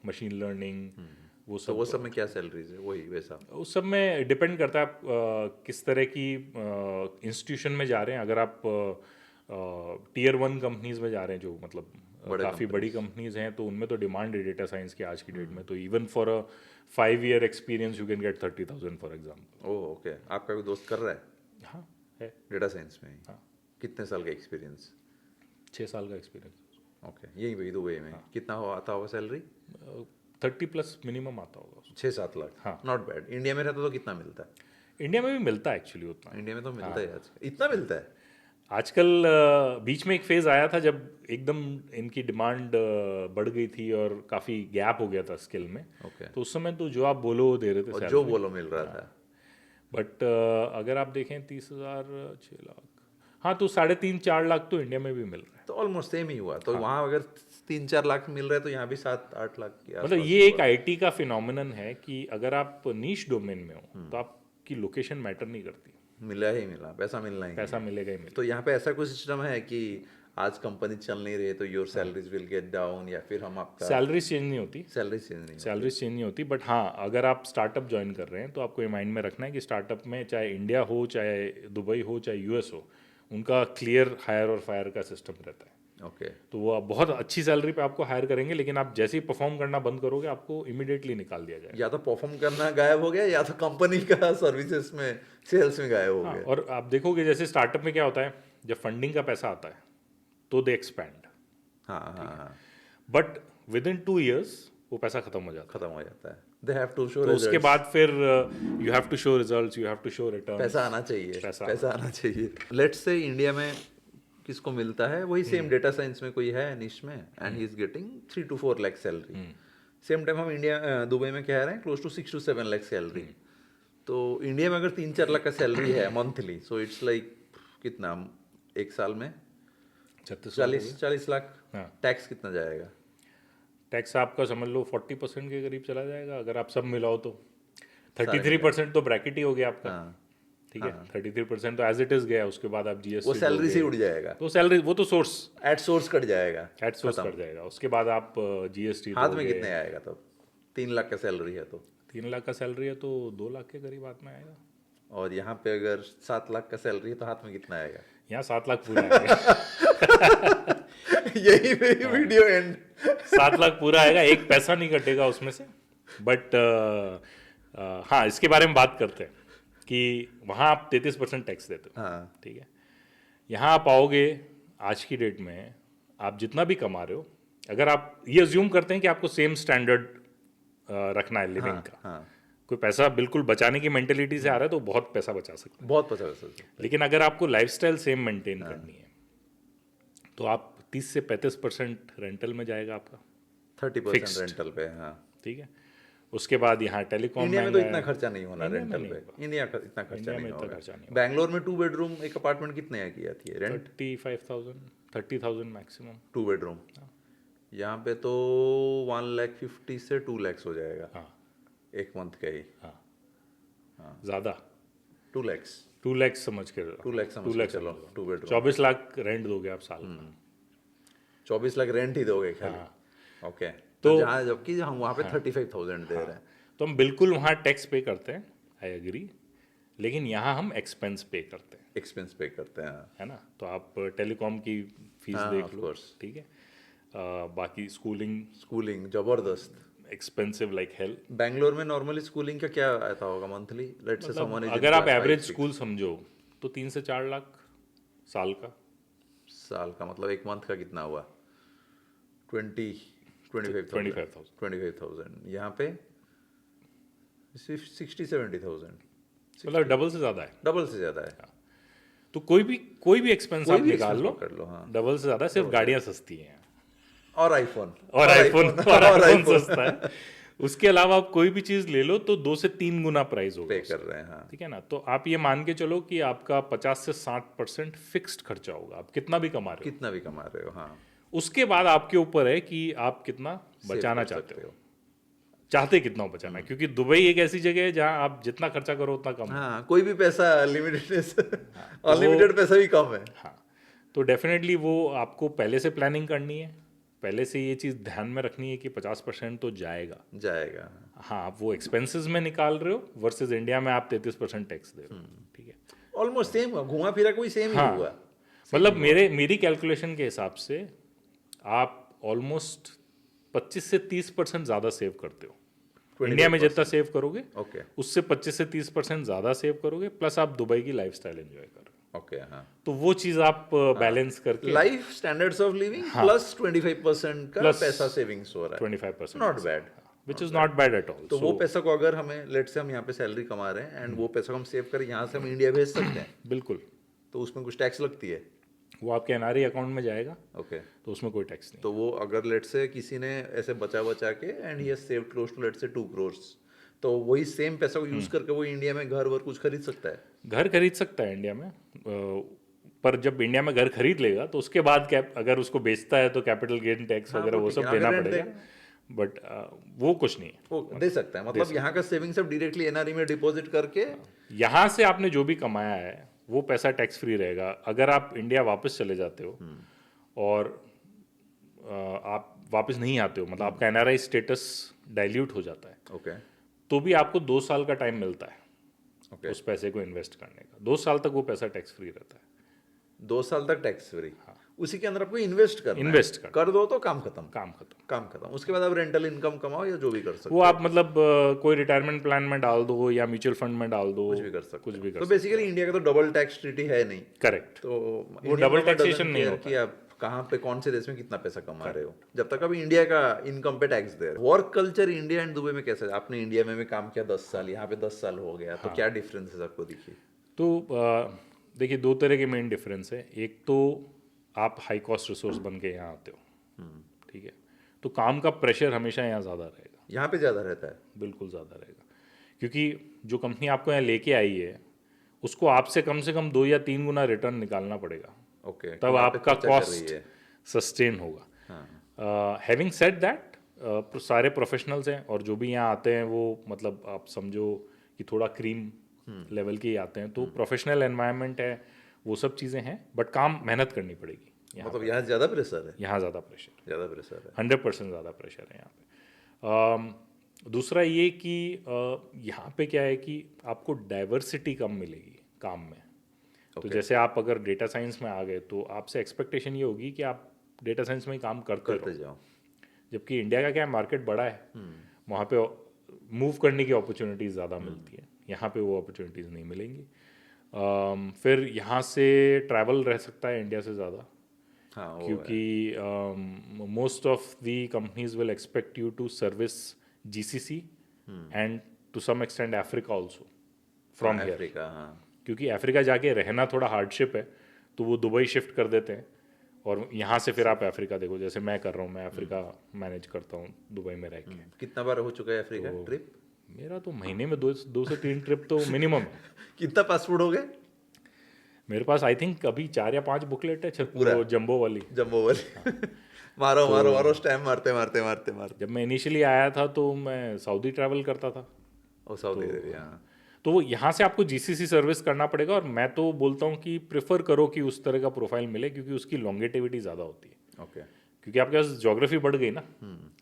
machine learning, वो तो सब वो सब में क्या सैलरीज है, वही वैसा? उस सब में डिपेंड करता है आप किस तरह की इंस्टीट्यूशन में जा रहे हैं। अगर आप टीयर 1 कंपनीज में जा रहे हैं जो मतलब काफ़ी बड़ी कंपनीज हैं, तो उनमें तो डिमांड है डेटा साइंस की आज की डेट में, तो even for a 5 year experience you can get 30,000 for example. Oh okay, आपका कोई दोस्त कर रहा है हाँ है, डेटा साइंस में? हाँ। कितने साल का एक्सपीरियंस? 6 साल का एक्सपीरियंस। ओके, यही वही दुबई में? कितना आता होगा सैलरी? 30+ मिनिमम आता होगा उसको। 6-7 लाख? हाँ। Not bad. इंडिया में रहता तो कितना मिलता है? इंडिया में भी मिलता है एक्चुअली उतना। इंडिया में तो मिलता है आजकल, इतना मिलता है? आजकल बीच में एक फेज आया था जब एकदम इनकी डिमांड बढ़ गई थी और काफ़ी गैप हो गया था स्किल में, ओके। तो उस समय तो जो आप बोलो वो दे रहे थे और salary। जो बोलो मिल रहा था। बट अगर आप देखें 30,000 6 लाख, हाँ तो 3.5-4 लाख तो इंडिया में भी मिल रहा है। तो ऑलमोस्ट सेम ही हुआ। तो वहाँ अगर 3-4 लाख मिल रहा है तो यहाँ भी 7-8 लाख के मतलब आसपास ये एक हुआ। आईटी का फिनोमिनन है कि अगर आप नीश डोमेन में हो तो आपकी लोकेशन मैटर नहीं करती, मिला ही मिला, पैसा मिलना ही पैसा है। मिलेगा ही मिलेगा। तो यहाँ पे ऐसा कोई सिस्टम है कि आज कंपनी चल नहीं रही तो your salaries will get down, या फिर हम आपका सैलरी चेंज नहीं होती, सैलरी चेंज नहीं? सैलरी चेंज नहीं होती, बट हाँ अगर आप स्टार्टअप ज्वाइन कर रहे हैं तो आपको ये माइंड में रखना है कि स्टार्टअप में चाहे इंडिया हो, चाहे दुबई हो, चाहे यूएस हो, उनका क्लियर हायर और फायर का सिस्टम रहता है। ओके। तो वो आप बहुत अच्छी सैलरी पे आपको हायर करेंगे, लेकिन आप जैसे ही परफॉर्म करना बंद करोगे आपको इमीडिएटली निकाल दिया जाएगा। या तो परफॉर्म करना गायब हो गया, या तो कंपनी का सर्विसेज में सेल्स में गायब हो हाँ, गया। और आप देखोगे जैसे स्टार्टअप में क्या होता है, जब फंडिंग का पैसा आता है तो दे एक्सपैंड, हाँ हाँ हाँ, बट विद इन 2 years वो पैसा खत्म हो जाता है। खत्म हो जाता है। दे हैव टू शो तो उसके बाद फिर you have to show results, you have to show return, पैसा आना चाहिए, पैसा पैसा आना चाहिए। लेट्स से इंडिया में किसको मिलता है वही सेम डेटा साइंस में कोई है निश में, and he is getting 3 to 4 lakh salary. Same time हम इंडिया दुबई में कह रहे हैं close to 6 to 7 lakh salary. तो इंडिया में अगर 3-4 लाख का सैलरी है मंथली, सो इट्स लाइक कितना एक साल में 40 लाख। हाँ। टैक्स कितना जाएगा? टैक्स आपका समझ लो 40% के करीब चला जाएगा अगर आप सब मिलाओ तो। 33% तो ब्रैकेट ही हो गया आपका। हाँ, ठीक है, 33% तो एज इट इज गया, उसके बाद आप जीएसटी वो सैलरी से ही उड़ जाएगा, तो सैलरी वो तो सोर्स एट सोर्स कट जाएगा, एट सोर्स कर जाएगा, उसके बाद आप जीएसटी हाथ में कितने आएगा तब? 3 लाख का सैलरी है तो 3 लाख का सैलरी है तो 2 लाख के करीब हाथ में आएगा। और यहाँ पे अगर 7 लाख का सैलरी है तो हाथ में कितना आएगा? यहाँ 7 लाख पूरा आएगा। यही वीडियो एंड 7 लाख पूरा आएगा, एक पैसा नहीं कटेगा उसमें से। बट हाँ, इसके बारे में बात करते हैं कि वहाँ आप 33% टैक्स देते हो, हाँ, ठीक है। यहाँ आप आओगे आज की डेट में, आप जितना भी कमा रहे हो, अगर आप ये अज्यूम करते हैं कि आपको सेम स्टैंडर्ड रखना है लिविंग का, हाँ, कोई पैसा बिल्कुल बचाने की मेंटेलिटी से आ रहा है तो बहुत पैसा बचा सकते बहुत पता है। हैं। लेकिन अगर आपको लाइफस्टाइल सेम मेंटेन करनी है तो आप 30 से 35% रेंटल में जाएगा आपका, 30% रेंटल पे, हाँ। ठीक है। उसके बाद यहाँ टेलीकॉम इंडिया में तो इतना खर्चा नहीं होना इंडिया में रेंटल नहीं पे, इंडिया का इतना खर्चा इंडिया में नहीं इतना होगा। खर्चा नहीं बैंगलोर में 2 बेडरूम एक अपार्टमेंट कितने की आती है रेंट? 30,000 मैक्सिमम। 2 बेडरूम यहाँ पे तो 1,50,000 से 2 लाख हो जाएगा, हाँ एक मंथ का ही। हाँ, ज़्यादा 2 लाख 2 लाख समझ के 2 लाख समझ के चलो, 2 बेडरूम 24 लाख रेंट दोगे आप साल में। 24 लाख रेंट ही दोगे खाली? हाँ। ओके। तो तो जहाँ जबकि हम वहाँ पे 35,000 दे रहे हैं। तो हम बिल्कुल वहाँ टैक्स पे करते हैं, आई एग्री, लेकिन यहाँ हम एक्सपेंस पे करते हैं, एक्सपेंस पे करते हैं, है ना। तो आप टेलीकॉम की फीस हाँ, देख of लो, course। ठीक है। बाकी स्कूलिंग जबरदस्त, एक्सपेंसिव लाइक हेल। बैंगलोर में नॉर्मली स्कूलिंग का क्या आता होगा monthly? Let's say someone is अगर आप एवरेज स्कूल समझो तो 3 से 4 लाख साल का। साल का मतलब एक मंथ का कितना हुआ? 25,000। यहाँ पे 60-70,000, मतलब डबल से ज़्यादा है, डबल से ज़्यादा है। तो कोई भी एक्सपेंस आप भी निकाल लो, कर लो, हाँ। डबल से ज़्यादा। सिर्फ गाड़ियाँ सस्ती हैं और आईफोन और आईफोन सस्ता है। उसके अलावा आप कोई भी चीज ले लो तो 2 से 3 गुना प्राइस होगा पे उसका। कर रहे हैं, हाँ। ठीक है ना, तो आप ये मान के चलो कि आपका 50 से 60% फिक्स्ड खर्चा होगा, आप कितना भी कमा रहे कितना भी कमा रहे हो, हाँ। हो। उसके बाद आपके ऊपर है कि आप कितना Save बचाना कर चाहते सकते हो, चाहते कितना हो बचाना, क्योंकि दुबई एक ऐसी जगह है जहां आप जितना खर्चा करो उतना कम है। हाँ, कोई भी पैसा लिमिटेड, तो अनलिमिटेड पैसा भी कम है। हाँ, तो डेफिनेटली वो आपको पहले से प्लानिंग करनी है, पहले से ये चीज़ ध्यान में रखनी है कि 50% तो जाएगा। जाएगा। हाँ, आप वो एक्सपेंसेस में निकाल रहे हो वर्सेस इंडिया में आप 33% टैक्स दे रहे हो। ठीक है, ऑलमोस्ट सेम, घुमा फिरा कोई सेम ही हाँ, हुआ। मतलब मेरी कैलकुलेशन के हिसाब से आप ऑलमोस्ट 25 से 30% ज़्यादा सेव करते हो। इंडिया में जितना सेव करोगे ओके उससे 25 से 30% ज़्यादा सेव करोगे, प्लस आप दुबई की लाइफस्टाइल एंजॉय कर रहे हो। ओके, हाँ। तो वो चीज़ आप बैलेंस करके life standards of living plus 25% का Plus पैसा सेविंग्स हो रहा है। 25%, not bad. Which is not bad at all. तो वो पैसा को अगर हमें, लेट से हम यहाँ पे सैलरी कमा रहे हैं एंड वो पैसा को हम सेव करें, यहाँ से हम इंडिया भेज सकते हैं, बिल्कुल, तो उसमें कुछ टैक्स लगती है। वो आपके एनआरई अकाउंट में जाएगा, ओके। तो उसमें कोई टैक्स नहीं। तो वो अगर लेट से किसी ने ऐसे बचा बचा के and he save close to लेट से 2 crores, तो वही सेम पैसा को यूज करके वो इंडिया में घर वर कुछ खरीद सकता है। घर खरीद सकता है इंडिया में, पर जब इंडिया में घर खरीद लेगा तो उसके बाद अगर उसको बेचता है तो कैपिटल गेन टैक्स वगैरह वो सब देना पड़ेगा, बट वो कुछ नहीं है, वो दे सकता है। मतलब यहाँ का सेविंग सब डायरेक्टली एनआरई में डिपॉजिट करके, यहाँ से आपने जो भी कमाया है वो पैसा टैक्स फ्री रहेगा। अगर आप इंडिया वापस चले जाते हो और आप वापस नहीं आते हो, मतलब आपका एनआरआई स्टेटस डाइल्यूट हो जाता है, ओके तो भी आपको 2 साल का टाइम मिलता है ओके, उस पैसे को इन्वेस्ट करने का। 2 साल तक वो पैसा टैक्स फ्री रहता है। 2 साल तक टैक्स फ्री। उसी के अंदर आपको इन्वेस्ट करना है। इन्वेस्ट कर दो तो काम खत्म, काम खत्म। काम खत्म। उसके बाद आप रेंटल इनकम कमाओ या जो भी कर सकते वो आप मतलब कोई रिटायरमेंट प्लान में डाल दो या म्यूचुअल फंड में डाल दो, कुछ भी कर सकते कुछ हो। भी कर तो सकते बेसिकली इंडिया का तो डबल टैक्स ट्रीटी है नहीं, करेक्ट। तो वो डबल टैक्सेशन नहीं होता कि आप कहाँ पे कौन से देश में कितना पैसा कमा रहे हो, जब तक आप इंडिया का इनकम पे टैक्स दे रहे हो। Work culture India and Dubai में कैसा है? आपने इंडिया में भी काम किया 10 साल, यहाँ पे 10 साल हो गया, तो क्या डिफरेंसेस आपको दिखी? तो देखिए, 2 तरह के मेन डिफरेंस है। एक तो आप हाई कॉस्ट रिसोर्स बन के यहाँ आते हो, ठीक है, तो काम का प्रेशर हमेशा यहाँ ज़्यादा रहेगा, यहाँ पे ज़्यादा रहता है। बिल्कुल ज़्यादा रहेगा, क्योंकि जो कंपनी आपको यहाँ लेके आई है उसको आपसे कम से कम 2 या 3 गुना रिटर्न निकालना पड़ेगा, ओके, तब आपका कॉस्ट सस्टेन होगा। हैविंग सेड दैट, सारे प्रोफेशनल्स हैं और जो भी यहाँ आते हैं वो मतलब आप समझो कि थोड़ा क्रीम लेवल के ही आते हैं, तो प्रोफेशनल एनवायरनमेंट है, वो सब चीज़ें हैं, बट काम मेहनत करनी पड़ेगी यहाँ। मतलब यहाँ ज़्यादा प्रेशर है? यहाँ ज़्यादा प्रेशर, ज़्यादा प्रेशर है, 100% ज़्यादा प्रेशर है यहाँ पे। दूसरा ये कि यहाँ पे क्या है कि आपको डाइवर्सिटी कम मिलेगी काम में। तो जैसे आप अगर डेटा साइंस में आ गए तो आपसे एक्सपेक्टेशन ये होगी कि आप डेटा साइंस में ही काम करते जाओ, जबकि इंडिया का क्या है, मार्केट बड़ा है, वहाँ पे मूव करने की अपॉर्चुनिटीज़ ज़्यादा मिलती है, यहाँ पे वो अपॉर्चुनिटीज़ नहीं मिलेंगी। फिर यहाँ से ट्रैवल रह सकता है इंडिया से ज़्यादा, हाँ, क्योंकि most of the companies will expect you to service GCC and to some extend Africa also from here, Africa, हाँ, क्योंकि अफ्रीका जाके रहना थोड़ा हार्डशिप है, तो वो दुबई शिफ्ट कर देते हैं और यहाँ से फिर आप अफ्रीका देखो, जैसे मैं कर रहा हूँ, मैं अफ्रीका मैनेज करता हूँ दुबई में रह के। कितना बार हो चुका है अफ्रीका ट्रिप? मेरा तो महीने में 2 से 3 ट्रिप तो मिनिमम है। कितना पासपोर्ट हो गए? मेरे पास आई थिंक अभी 4 या 5 बुकलेट है, पूरा जंबो वाली। जंबो वाली मारो मारो मारो, स्टैम्प मारते मारते मारते मारते। जब मैं इनिशियली आया था तो मैं सऊदी ट्रैवल करता था, और सऊदी अरेबिया, तो वो यहाँ से आपको जीसीसी सर्विस करना पड़ेगा, और मैं तो बोलता हूँ कि प्रेफर करो कि उस तरह का प्रोफाइल मिले, क्योंकि उसकी लॉन्गेटिविटी ज़्यादा होती है। ओके, क्योंकि आपके पास ज्योग्राफी बढ़ गई ना।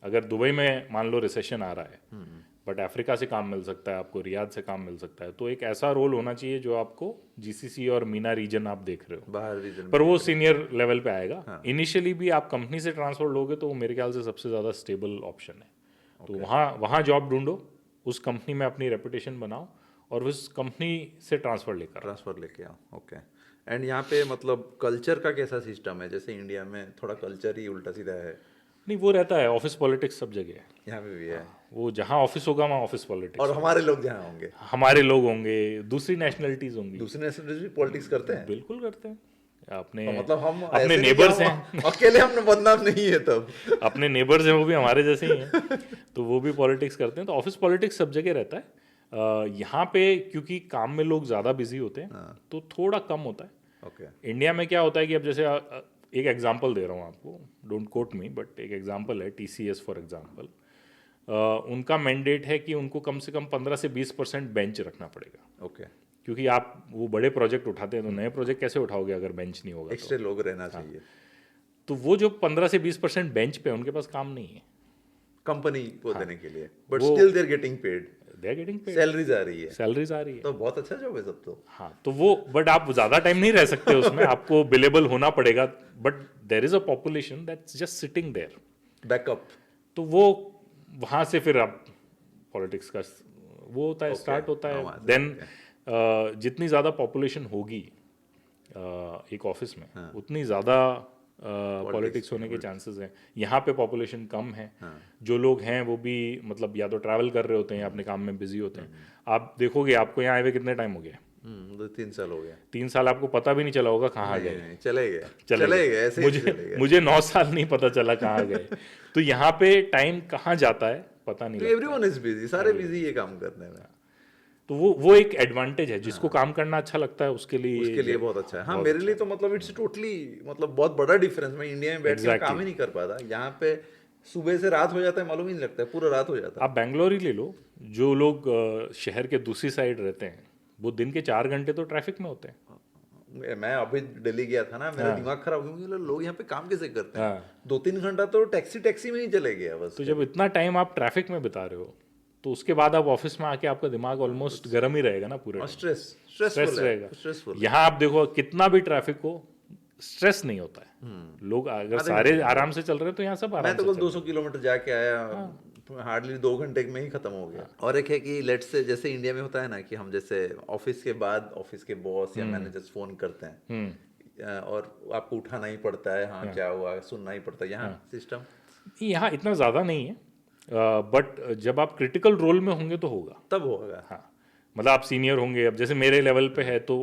अगर दुबई में मान लो रिसेशन आ रहा है, बट अफ्रीका से काम मिल सकता है आपको, रियाद से काम मिल सकता है, तो एक ऐसा रोल होना चाहिए जो आपको जीसीसी और मीना रीजन आप देख रहे हो, बाहर रीजन, पर वो सीनियर लेवल पे आएगा। इनिशियली भी आप कंपनी से ट्रांसफर लोगे तो मेरे ख्याल से सबसे ज़्यादा स्टेबल ऑप्शन है। तो वहाँ जॉब ढूंढो, उस कंपनी में अपनी रेपुटेशन बनाओ और उस कंपनी से ट्रांसफर लेके आओ। ओके, एंड यहाँ पे मतलब कल्चर का कैसा सिस्टम है? जैसे इंडिया में थोड़ा कल्चर ही उल्टा सीधा है। नहीं, वो रहता है, ऑफिस पॉलिटिक्स सब जगह है, यहाँ पे भी है। वो जहाँ ऑफिस होगा वहाँ ऑफिस पॉलिटिक्स, और हमारे लोग जहाँ होंगे, हमारे लोग होंगे, दूसरी नेशनलिटीज होंगी, दूसरी नेशनलिटीज भी पॉलिटिक्स करते हैं। बिल्कुल करते हैं। अपने तो मतलब हम अपने नेबर्स हैं, अकेले हम बदनाम नहीं है तब। अपने नेबर्स हैं, वो भी हमारे जैसे ही हैं। तो वो भी पॉलिटिक्स करते हैं। तो ऑफिस पॉलिटिक्स सब जगह रहता है। यहाँ पे क्योंकि काम में लोग ज़्यादा बिजी होते हैं तो थोड़ा कम होता है। ओके इंडिया में क्या होता है कि अब जैसे एक एग्जांपल दे रहा हूँ आपको, डोंट कोट मी, बट एक एग्जांपल है TCS फॉर एग्जांपल। उनका मैंडेट है कि उनको कम से कम 15 से 20% बेंच रखना पड़ेगा, ओके क्योंकि आप वो बड़े प्रोजेक्ट उठाते हैं तो नए प्रोजेक्ट कैसे उठाओगे अगर बेंच नहीं होगा तो। एक्स्ट्रा लोग रहना चाहिए तो वो जो 15 से 20% बेंच पे उनके पास काम नहीं है, कंपनी को देने के लिए, बट वो- still they are getting paid, they are getting paid, salaries आ रही है, सैलरीज आ रही है। तो बहुत अच्छा जॉब है सब तो। हाँ, तो वो, बट आप ज़्यादा टाइम नहीं रह सकते उसमें, आपको बिलेबल होना पड़ेगा। But there is a population that's just sitting there. Backup तो वो वहाँ से फिर आप पॉलिटिक्स का वो होता है, Okay, स्टार्ट होता है। वहाँ से, देन जितनी ज़्यादा पॉपुलेशन होगी एक ऑफिस में, उतनी ज़्यादा पॉलिटिक्स होने के चांसेस हैं। यहाँ पे पॉपुलेशन कम है, जो लोग हैं वो भी मतलब या तो ट्रैवल कर रहे होते हैं या अपने काम में बिजी होते हैं। आप देखोगे आपको यहाँ आए हुए कितने टाइम हो गया? 2-3 साल हो गया। 3 साल आपको पता भी नहीं चला होगा कहाँ गए। नहीं, चले गए चले गए। ऐसे ही मुझे चले गए। मुझे 9 साल नहीं पता चला कहाँ गए। तो यहाँ पे टाइम कहाँ जाता है पता नहीं लगता। एवरीवन इज बिजी, सारे बिजी ये काम करने में। तो वो एक एडवांटेज है, जिसको काम करना अच्छा लगता है उसके लिए बहुत अच्छा है। हाँ, मेरे लिए तो मतलब इट्स टोटली मतलब बहुत बड़ा डिफरेंस। मैं इंडिया में बैठ के काम ही नहीं कर पाता, यहाँ पे सुबह से रात हो जाता है, मालूम ही नहीं लगता है, पूरा रात हो जाता आप बेंगलोर ही ले लो, जो लोग शहर के दूसरी साइड रहते हैं वो दिन के 4 घंटे तो ट्रैफिक में होते हैं। मैं अभी दिल्ली गया था ना, मेरा दिमाग खराब हो गया, लोग यहाँ पे काम कैसे करते हैं। 2-3 घंटा तो टैक्सी में ही चले गया बस। तो जब इतना टाइम आप ट्रैफिक में बिता रहे हो तो उसके बाद आप ऑफिस में आके आपका दिमाग ऑलमोस्ट गर्म ही रहेगा ना पूरे टाइम। स्ट्रेस रहेगा। यहाँ आप देखो कितना भी ट्रैफिक हो, स्ट्रेस नहीं होता है। लोग अगर सारे आराम से चल रहे हैं तो यहाँ सब आराम मैं तो से कल 200 किलोमीटर जाके आया, हार्डली 2 घंटे में ही खत्म हो गया। और एक है कि लेट्स से जैसे इंडिया में होता है ना कि हम जैसे ऑफिस के बाद ऑफिस के बॉस या मैनेजर्स फोन करते हैं और आपको उठाना ही पड़ता है, हाँ क्या हुआ, सुनना ही पड़ता है। यहाँ सिस्टम यहाँ इतना ज़्यादा नहीं है, बट जब आप क्रिटिकल रोल में होंगे तो होगा, तब होगा। हाँ, मतलब आप सीनियर होंगे, अब जैसे मेरे लेवल पे है तो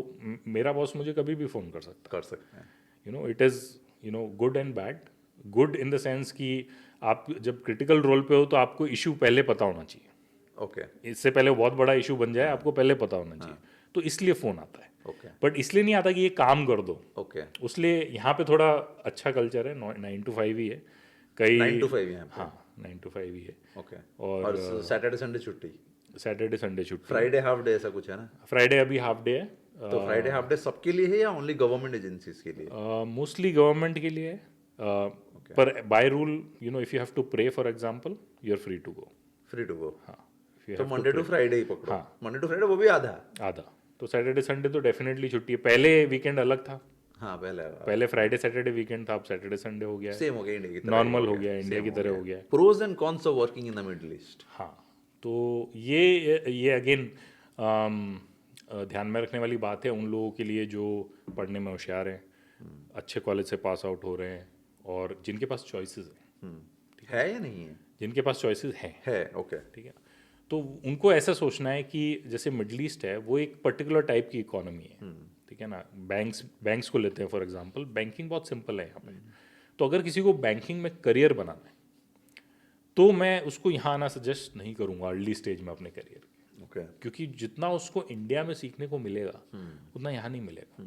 मेरा बॉस मुझे कभी भी फ़ोन कर सकता है। You know it is good and bad. Good in the sense कि आप जब क्रिटिकल रोल पे हो तो आपको इशू पहले पता होना चाहिए। ओके, इससे पहले बहुत बड़ा इशू बन जाए आपको पहले पता होना चाहिए, तो इसलिए फ़ोन आता है। ओके, बट इसलिए नहीं आता कि ये काम कर दो। ओके, उसलिए यहाँ पे थोड़ा अच्छा कल्चर है, 9 to 5 ही है। कई 9 to 5 यहाँ पे। हाँ, 9 to 5 ही है। ओके, और सैटरडे संडे छुट्टी, सैटरडे संडे छुट्टी, फ्राइडे हाफ डे ऐसा कुछ है ना? फ्राइडे अभी हाफ डे है। तो फ्राइडे हाफ डे सबके लिए है या ओनली गवर्नमेंट एजेंसीज के लिए? मोस्टली गवर्नमेंट के लिए है, पर by rule if you have to pray for example you are free to go. Free to go, हाँ, if you तो have to Monday to pray, Friday ही पकड़ो। हाँ। मंडे टू फ्राइडे वो भी आधा। आधा। तो सैटरडे संडे तो डेफिनेटली छुट्टी है। पहले वीकेंड अलग था, हाँ, पहले फ्राइडे सैटरडे वीकेंड था, अब सैटरडे संडे हो गया है। सेम हो गया, इंडिया की तरह नॉर्मल हो गया, इंडिया की तरह हो गया है। Pros and cons of working in the Middle East. हाँ, तो ये अगेन ध्यान में रखने वाली बात है उन लोगों के लिए जो पढ़ने में होशियार हैं, अच्छे कॉलेज से पास आउट हो रहे हैं और जिनके पास चॉइसेस हैं। है या नहीं है? जिनके पास चॉइसेस हैं, है, ओके, ठीक है। तो उनको ऐसा सोचना है कि जैसे मिडल ईस्ट है वो एक पर्टिकुलर टाइप की इकोनॉमी है, ठीक है ना। बैंक्स को लेते हैं फॉर एग्जांपल, बैंकिंग बहुत सिंपल है यहाँ पे। तो अगर किसी को बैंकिंग में करियर बनाना है तो मैं उसको यहाँ आना सजेस्ट नहीं करूँगा अर्ली स्टेज में अपने करियर के, ओके, क्योंकि जितना उसको इंडिया में सीखने को मिलेगा उतना यहाँ नहीं मिलेगा,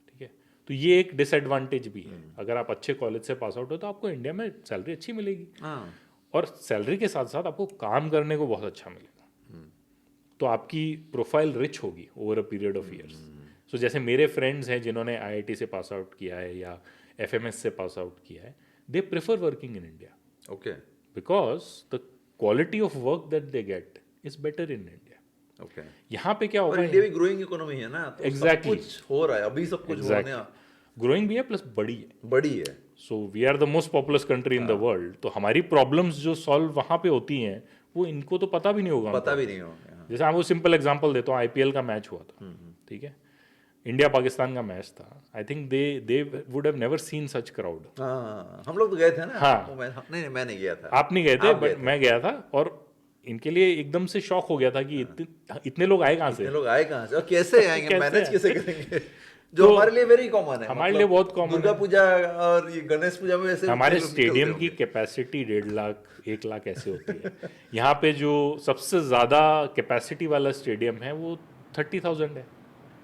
ठीक है। तो ये एक डिसएडवांटेज भी है। अगर आप अच्छे कॉलेज से पास आउट हो तो आपको इंडिया में सैलरी अच्छी मिलेगी, हाँ, और सैलरी के साथ साथ आपको काम करने को बहुत अच्छा मिलेगा। तो आपकी प्रोफाइल रिच होगी over a period of years. So जैसे मेरे फ्रेंड्स हैं जिन्होंने IIT से पास आउट किया है या FMS से पास आउट किया है, they prefer working in India okay, because the quality of work that they get is better in India. Okay. यहाँ पे क्या और होगा, इंडिया भी ग्रोइंग इकोनॉमी है ना, तो सब कुछ हो रहा है अभी, सब कुछ होने ग्रोइंग भी है प्लस बड़ी है, बड़ी है। So we are the most populous country in the world. तो हमारी प्रॉब्लम्स जो सॉल्व वहाँ पे होती हैं वो इनको तो पता भी नहीं होगा, पता भी नहीं होगा। जैसे आपको सिंपल एग्जांपल देता हूँ, IPL का मैच हुआ था, ठीक है, इंडिया पाकिस्तान का मैच था। I think they would have never seen such crowd. हाँ, हम लोग तो गए थे ना। हाँ, तो मैं नहीं गया था। आप नहीं गए थे, बट मैं गया था और इनके लिए एकदम से शॉक हो गया था कि इतने लोग आए कहाँ से, लोग आए कहाँ से और कैसे आएंगे, मैनेज कैसे करेंगे। जो तो हमारे लिए वेरी कॉमन है, हमारे लिए बहुत common दुर्गा पूजा और ये गणेश पूजा में वैसे हमारे लोग स्टेडियम निकलते की कैपेसिटी 1.5 लाख 1 लाख ऐसे होती है। यहाँ पे जो सबसे ज़्यादा कैपेसिटी वाला स्टेडियम है वो 30,000 है। होंगे।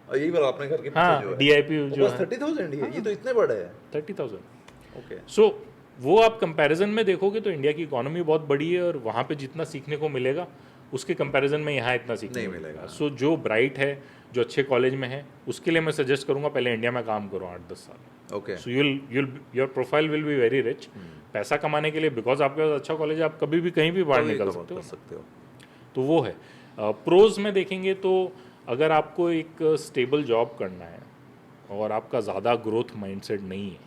और यही वाला अपने घर के पीछे हाँ, जो है DIP वो जो बस है 30,000 ही है, ये तो इतने बड़े हैं। 30,000। ओके सो वो आप कंपैरिजन में देखोगे तो इंडिया की इकोनॉमी बहुत बड़ी है और वहाँ पे जितना सीखने को मिलेगा उसके कंपैरिजन में यहाँ इतना सीखने नहीं को मिलेगा। मिलेगा। सो जो ब्राइट है, जो अच्छे कॉलेज में है, उसके लिए मैं सजेस्ट करूँगा पहले इंडिया में काम करो 8-10 साल। Okay so your profile will be very rich. पैसा कमाने के लिए बिकॉज आपके पास अच्छा कॉलेज है, आप कभी भी कहीं भी बाहर निकल सकते हो। कर सकते हो। तो वो है। प्रोज में देखेंगे तो अगर आपको एक स्टेबल जॉब करना है और आपका ज़्यादा ग्रोथ माइंडसेट नहीं है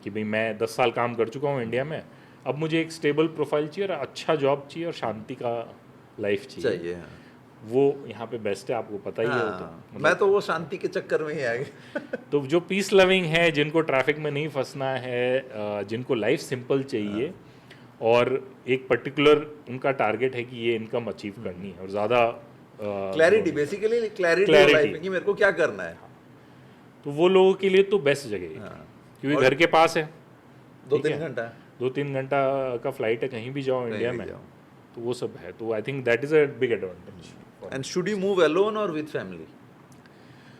कि भाई मैं 10 साल काम कर चुका हूँ इंडिया में, अब मुझे एक स्टेबल प्रोफाइल चाहिए और अच्छा जॉब चाहिए और शांति का लाइफ चाहिए, चाहिए हाँ। वो यहाँ पे बेस्ट है, आपको पता ही है वो तो। हाँ, मैं तो वो शांति के चक्कर में ही आ गया। तो जो पीस लविंग है, जिनको ट्रैफिक में नहीं फंसना है, जिनको लाइफ सिंपल चाहिए और एक पर्टिकुलर उनका टारगेट है कि ये इनकम अचीव करनी है और ज़्यादा clarity, basically clarity Clarity। Life में कि मेरे को क्या करना है। तो वो लोगों के लिए तो बेस्ट जगह है हाँ। क्योंकि और घर के पास है, 2-3 है। घंटा 2-3 घंटा का फ्लाइट है, कहीं भी जाओ कहीं इंडिया भी में, जाओ। तो वो सब है। तो I think that is a big advantage. And should you move alone और with family?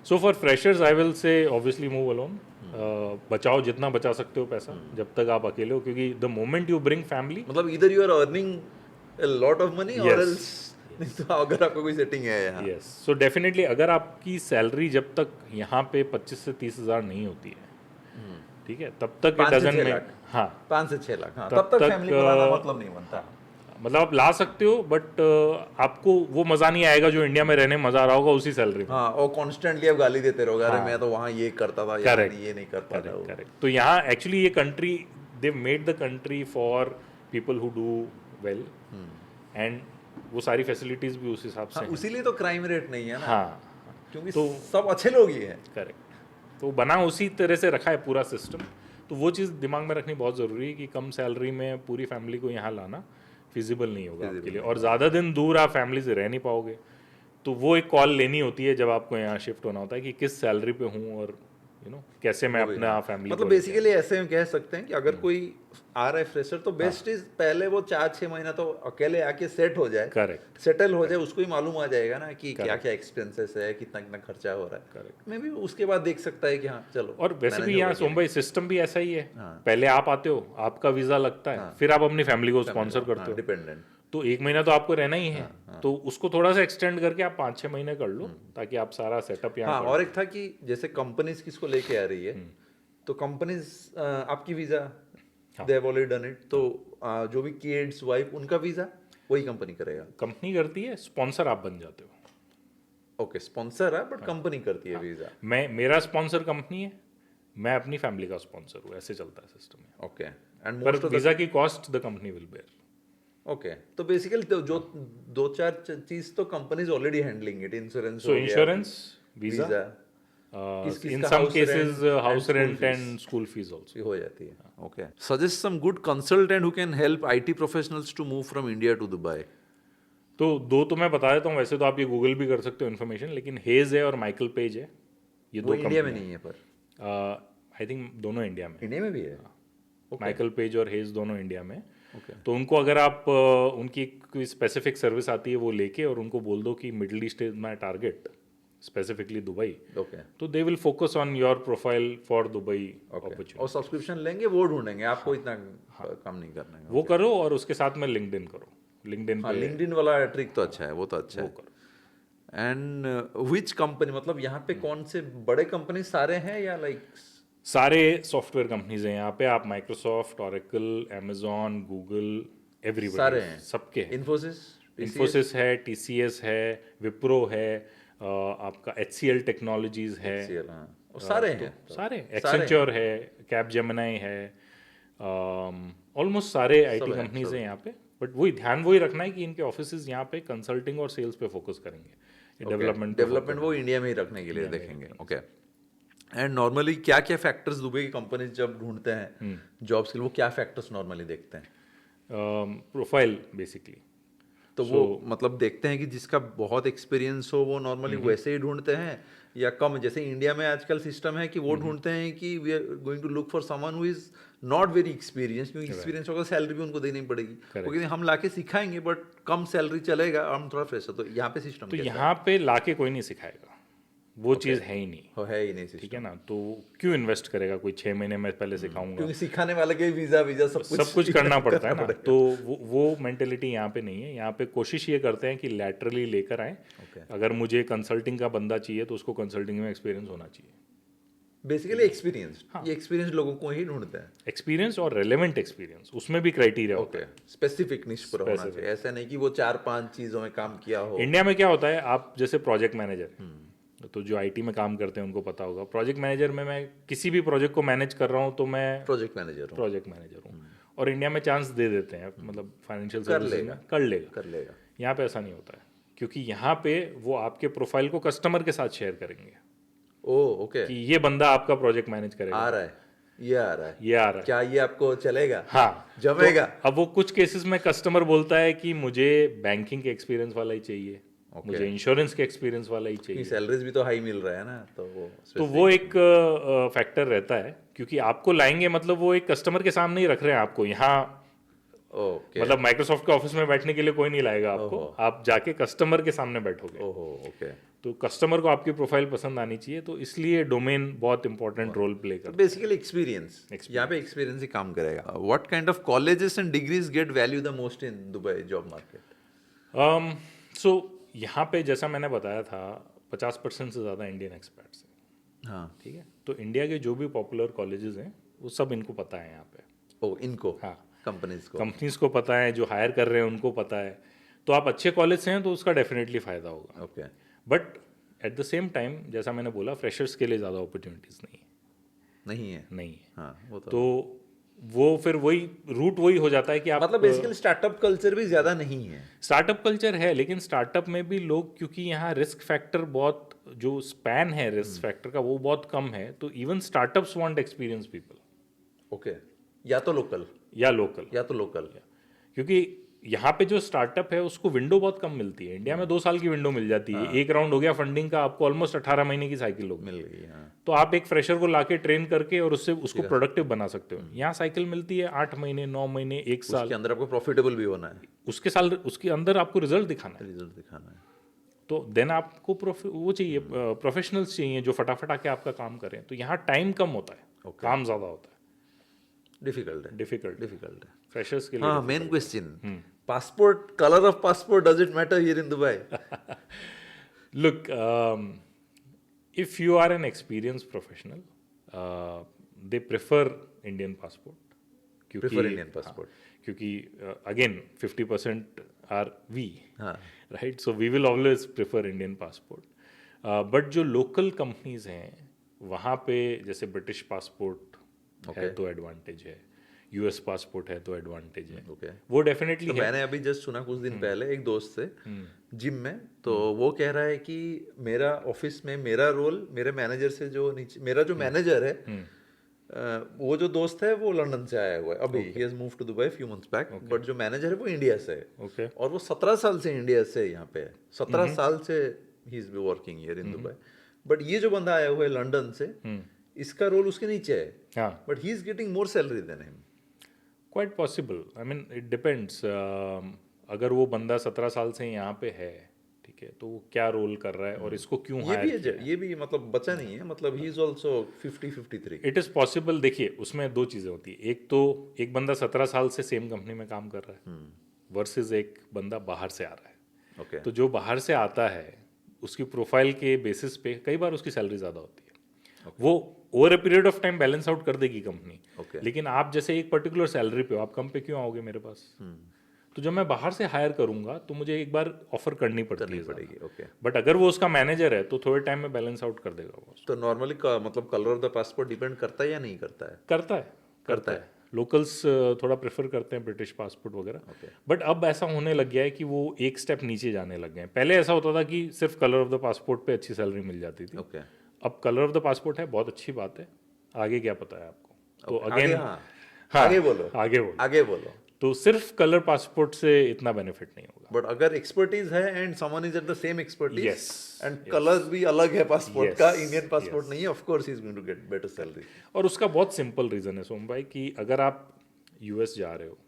So for freshers I will say obviously move alone. बचाओ जितना बचा सकते हो पैसा जब तक आप अकेले हो, क्योंकि the moment you bring family, मतलब इधर you are earning a lot of money और Yes, एल्स नहीं तो अगर आपको कोई सेटिंग है यहाँ। यस, सो डेफिनेटली अगर आपकी सैलरी जब तक यहाँ पे 25 से 30 हज़ार नहीं होती है, ठीक है, तब तक इट 5 से डजंट 6 मेक। लाख हाँ, 5 से 6 लाख हाँ, तब तब तक तक, फैमिली को लाना मतलब नहीं बनता। मतलब आप ला सकते हो बट आपको वो मज़ा नहीं आएगा जो इंडिया में रहने मज़ा आ रहा होगा उसी सैलरी में। हाँ, और कॉन्स्टेंटली आप गाली देते रहोगे, अरे हाँ। मैं तो वहाँ ये करता था, यहाँ करेक्ट, ये नहीं कर पाता करेक्ट, हूँ। करेक्ट। तो यहाँ एक्चुअली ये country, they made the country for people who do well and वो सारी फैसिलिटीज भी उस हिसाब से हाँ, हैं। उसीलिए तो क्राइम रेट नहीं है ना, हाँ, क्योंकि तो सब अच्छे लोग ही हैं। करेक्ट। तो बना उसी तरह से रखा है पूरा सिस्टम। तो वो चीज़ दिमाग में रखनी बहुत ज़रूरी है कि कम सैलरी में पूरी फैमिली को यहाँ लाना फिजिबल नहीं होगा आपके लिए, और ज़्यादा दिन दूर आप फैमिली से रह नहीं पाओगे। तो वो एक कॉल लेनी होती है जब आपको यहाँ शिफ्ट होना होता है कि किस सैलरी पे हूँ और कैसे मैं अपना फैमिली मतलब बेसिकली ऐसे हम कह सकते हैं कि अगर कोई आ रहा है फ्रेशर तो बेस्ट इज पहले वो 4-6 महीना तो अकेले आके सेट हो जाए, करेक्ट, सेटल हो जाए, उसको ही मालूम आ जाएगा ना कि क्या क्या एक्सपेंसेस है, कितना कितना खर्चा हो रहा है। करेक्ट। मैं भी उसके बाद देख सकता है कि हाँ चलो। और वैसे भी यहाँ सोम भाई सिस्टम भी ऐसा ही है। हाँ। पहले आप आते हो, आपका वीज़ा लगता है, फिर आप अपनी फैमिली को स्पॉन्सर करते हो, डिपेंडेंट। तो 1 महीना तो आपको रहना ही है। तो उसको थोड़ा सा एक्सटेंड करके आप 5-6 महीने कर लो ताकि आप सारा सेटअप यहाँ हाँ, कर और लो। एक था कि जैसे कंपनीज किसको लेके आ रही है, तो कंपनीज आपकी visa they have already done it, तो जो भी किड्स वाइफ उनका वीजा वही कंपनी करेगा। कंपनी करती है, स्पॉन्सर आप बन जाते हो। ओके, स्पॉन्सर है बट कंपनी करती है वीजा। मेरा स्पॉन्सर कंपनी है, मैं अपनी फैमिली का स्पॉन्सर हूँ, ऐसे चलता है सिस्टम। ओके, एंड पर मोस्ट ऑफ वीज़ा की cost the company will bear. Okay, तो बेसिकली तो जो 2-4 चीज तो companies already handling it, insurance so insurance, visa, visa in some cases house rent and school fees also हो जाती है। Okay, suggest some good consultant who can help IT professionals to move from India to Dubai. तो 2 तो मैं बता देता हूँ, वैसे तो आप ये गूगल भी कर सकते हो इन्फॉर्मेशन, लेकिन हेज है और माइकल पेज है, ये वो 2 इंडिया में नहीं है पर आई थिंक दोनों इंडिया में। इंडिया में भी है। माइकल पेज और हेज दोनों इंडिया में। ओके, तो उनको अगर आप उनकी कोई स्पेसिफिक सर्विस आती है वो लेके और उनको बोल दो कि Middle East is my target, specifically Dubai, okay, तो they will focus on your profile for Dubai और अपॉर्चुनिटी। सब्सक्रिप्शन लेंगे, वो ढूंढेंगे, आपको इतना काम नहीं करना है। वो करो और उसके साथ में लिंक्डइन करो, लिंक्डइन हाँ, पे लिंक्डइन वाला ट्रिक तो अच्छा है, वो तो अच्छा वो है। करो। एंड विच कंपनी, मतलब यहाँ पे कौन से बड़े कंपनी सारे हैं या लाइक सारे सॉफ्टवेयर कंपनीज हैं यहाँ पे, आप Microsoft, Oracle, Amazon, Google, everybody, सारे हैं? सबके हैं। इन्फोसिस, इन्फोसिस है, TCS है, विप्रो है, आपका HCL टेक्नोलॉजीज है, हाँ, वो सारे हैं। सारे, एक्सेंचर है, कैप जेमिनाई है, ऑलमोस्ट सारे आईटी कंपनीज हैं यहाँ पे। बट वही रखना है कि इनके ऑफिसेज यहाँ पे कंसल्टिंग और सेल्स पे फोकस करेंगे, डेवलपमेंट वो इंडिया में ही रखने के लिए देखेंगे। ओके, एंड नॉर्मली क्या क्या फैक्टर्स दुबई की कंपनीज जब ढूंढते हैं जॉब्स के लिए, वो क्या फैक्टर्स नॉर्मली देखते हैं? Profile basically. तो वो मतलब देखते हैं कि जिसका बहुत एक्सपीरियंस हो वो नॉर्मली वैसे ही ढूंढते हैं, या कम, जैसे इंडिया में आजकल सिस्टम है कि वो ढूंढते हैं कि we are going to look for someone who is not very experience, क्योंकि एक्सपीरियंस होगा सैलरी भी उनको देनी पड़ेगी, क्योंकि हम लाके सिखाएंगे बट कम सैलरी चलेगा, हम थोड़ा फ्रेशर। तो यहाँ पे सिस्टम तो यहाँ पे लाके कोई नहीं सिखाएगा, वो चीज़ है ही नहीं, है ही नहीं ठीक सिस्टम, है ना। तो क्यों इन्वेस्ट करेगा कोई 6 महीने में पहले सिखाऊंगा, क्योंकि सिखाने वाले के वीजा सब कुछ करना पड़ता है ना। तो वो मेंटेलिटी यहाँ पे नहीं है। यहाँ पे कोशिश ये करते हैं कि लैटरली लेकर आए। अगर मुझे कंसल्टिंग का बंदा चाहिए तो उसको कंसल्टिंग में एक्सपीरियंस होना चाहिए, बेसिकली एक्सपीरियंस। ये एक्सपीरियंस लोगों को ही ढूंढते हैं, एक्सपीरियंस और रेलेवेंट एक्सपीरियंस, उसमें भी क्राइटेरिया होता है। स्पेसिफिक निश पर होना चाहिए, ऐसा नहीं कि वो 4-5 चीजों में काम किया हो। इंडिया में क्या होता है, आप जैसे प्रोजेक्ट मैनेजर, तो जो आईटी में काम करते हैं उनको पता होगा, प्रोजेक्ट मैनेजर में मैं किसी भी प्रोजेक्ट को मैनेज कर रहा हूँ तो मैं प्रोजेक्ट मैनेजर हूँ। और इंडिया में चांस दे देते हैं, मतलब फाइनेंशियल सर्विसेज में कर लेगा। यहाँ पे ऐसा नहीं होता है, क्योंकि यहाँ पे वो आपके प्रोफाइल को कस्टमर के साथ शेयर करेंगे। ओके, कि ये बंदा आपका प्रोजेक्ट मैनेज करेगा, आ रहा है, ये आ रहा है, ये आ रहा है, क्या ये आपको चलेगा, हाँ जमेगा। तो अब वो कुछ केसेस में कस्टमर बोलता है कि मुझे बैंकिंग के एक्सपीरियंस वाला ही चाहिए, मुझे इंश्योरेंस के एक्सपीरियंस वाला ही चाहिए, सैलरीज भी तो हाई मिल रहा है ना, तो वो एक फैक्टर रहता है। क्योंकि आपको लाएंगे, मतलब वो एक कस्टमर के सामने ही रख रहे हैं आपको यहाँ। मतलब माइक्रोसॉफ्ट के ऑफिस में बैठने के लिए कोई नहीं लाएगा आपको, आप जाके कस्टमर के सामने बैठोगे। तो कस्टमर को आपकी प्रोफाइल पसंद आनी चाहिए, तो इसलिए डोमेन बहुत इंपॉर्टेंट रोल प्ले करता है। बेसिकली एक्सपीरियंस, यहाँ पे एक्सपीरियंस ही काम करेगा। What kind of colleges and degrees get value the most in Dubai job market? So यहाँ पे जैसा मैंने बताया था, 50% से ज़्यादा इंडियन एक्सपर्ट्स हैं। हाँ, ठीक है, तो इंडिया के जो भी पॉपुलर कॉलेजेस हैं वो सब इनको पता है यहाँ पे। इनको, हाँ, कंपनीज को पता है, जो हायर कर रहे हैं उनको पता है। तो आप अच्छे कॉलेज से हैं तो उसका डेफिनेटली फ़ायदा होगा। Okay, but at the same time, जैसा मैंने बोला, फ्रेशर्स के लिए ज़्यादा अपॉर्चुनिटीज़ नहीं है। हाँ, वो तो वो फिर वही रूट वही हो जाता है कि आप, मतलब बेसिकली स्टार्टअप कल्चर भी ज्यादा नहीं है। स्टार्टअप कल्चर है, लेकिन स्टार्टअप में भी लोग, क्योंकि यहाँ रिस्क फैक्टर बहुत, जो स्पैन है रिस्क फैक्टर का वो बहुत कम है, तो even startups want experience people. Okay, या तो लोकल, क्योंकि यहाँ पे जो स्टार्टअप है उसको विंडो बहुत कम मिलती है। इंडिया में 2 साल की विंडो मिल जाती है, एक राउंड हो गया फंडिंग का, आपको ऑलमोस्ट 18 महीने की साइकिल मिल गई। हाँ। तो आप एक फ्रेशर को लाके ट्रेन करके और उससे उसको प्रोडक्टिव बना सकते हो। यहाँ साइकिल मिलती है 8 महीने, 9 महीने, 1 साल। उसके अंदर आपको प्रॉफिटेबल भी होना है, उसके अंदर आपको रिजल्ट दिखाना है। तो देन आपको वो चाहिए, प्रोफेशनल्स चाहिए जो फटाफट आके आपका काम करें। तो यहाँ टाइम कम होता है, काम ज़्यादा होता है, डिफिकल्ट है फ्रेशर्स के लिए। हाँ, main question, passport, color of passport, does it matter here in Dubai? Look, if you are an experienced professional, they prefer Indian passport. क्योंकि again 50% are we, right? So we will always prefer Indian passport. But जो local companies हैं वहाँ पे, जैसे British passport है तो advantage है, US passport है तो एडवांटेज है। वो डेफिनेटली है। मैंने अभी जस्ट सुना कुछ दिन पहले एक दोस्त से जिम में, तो वो कह रहा है कि मेरा ऑफिस में मेरा रोल, मेरे मैनेजर से जो नीचे, मेरा जो मैनेजर है, वो जो दोस्त है वो लंदन से आया हुआ है अभी, he has moved to Dubai few months back, but जो मैनेजर है वो इंडिया से है, और वो 17 साल से इंडिया से यहाँ पे है, 17 साल से he is working here in Dubai. But ये जो बंदा आया हुआ है लंदन से, इसका रोल उसके नीचे है, but he is getting more salary than him. Quite possible, I mean it depends. अगर वो बंदा 17 साल से यहाँ पे है, ठीक है, तो वो क्या रोल कर रहा है और इसको क्यों हायर किया। ये भी मतलब बचा नहीं है, मतलब he is also 50-53। It is possible. देखिए, उसमें 2 चीज़ें होती है, एक तो एक बंदा 17 साल से सेम कंपनी में काम कर रहा है वर्सेस एक बंदा बाहर से आ रहा है। तो जो बाहर से आता है उसकी प्रोफाइल के बेसिस पे कई बार उसकी सैलरी ज़्यादा होती है। वो over a period of time balance out कर देगी कंपनी। लेकिन आप जैसे एक पर्टिकुलर सैलरी पे हो, आप कम पे क्यों आओगे मेरे पास? तो जब मैं बाहर से हायर करूंगा तो मुझे एक बार ऑफर करनी पड़ेगी। बट अगर वो उसका मैनेजर है तो थोड़े टाइम में बैलेंस आउट कर देगा वो। तो नॉर्मली मतलब colour of the passport depend करता है या नहीं करता है? करता है। लोकल्स थोड़ा प्रेफर करते हैं ब्रिटिश पासपोर्ट वगैरह। बट अब ऐसा होने लग गया है कि वो एक स्टेप नीचे जाने लग गए हैं। पहले ऐसा होता था कि सिर्फ कलर ऑफ द पासपोर्ट पे अच्छी सैलरी मिल जाती थी। अब कलर ऑफ द पासपोर्ट है, बहुत अच्छी बात है, आगे क्या पता है आपको। तो अगेन, आगे बोलो। तो सिर्फ कलर पासपोर्ट से इतना बेनिफिट नहीं होगा। बट अगर एक्सपर्टीज है and someone is at the same expertise Yes, and colour भी अलग है पासपोर्ट Yes, का, इंडियन पासपोर्ट yes. नहीं है, of course he is going to get better salary. और उसका बहुत सिंपल रीज़न है सोम भाई कि अगर आप यूएस जा रहे हो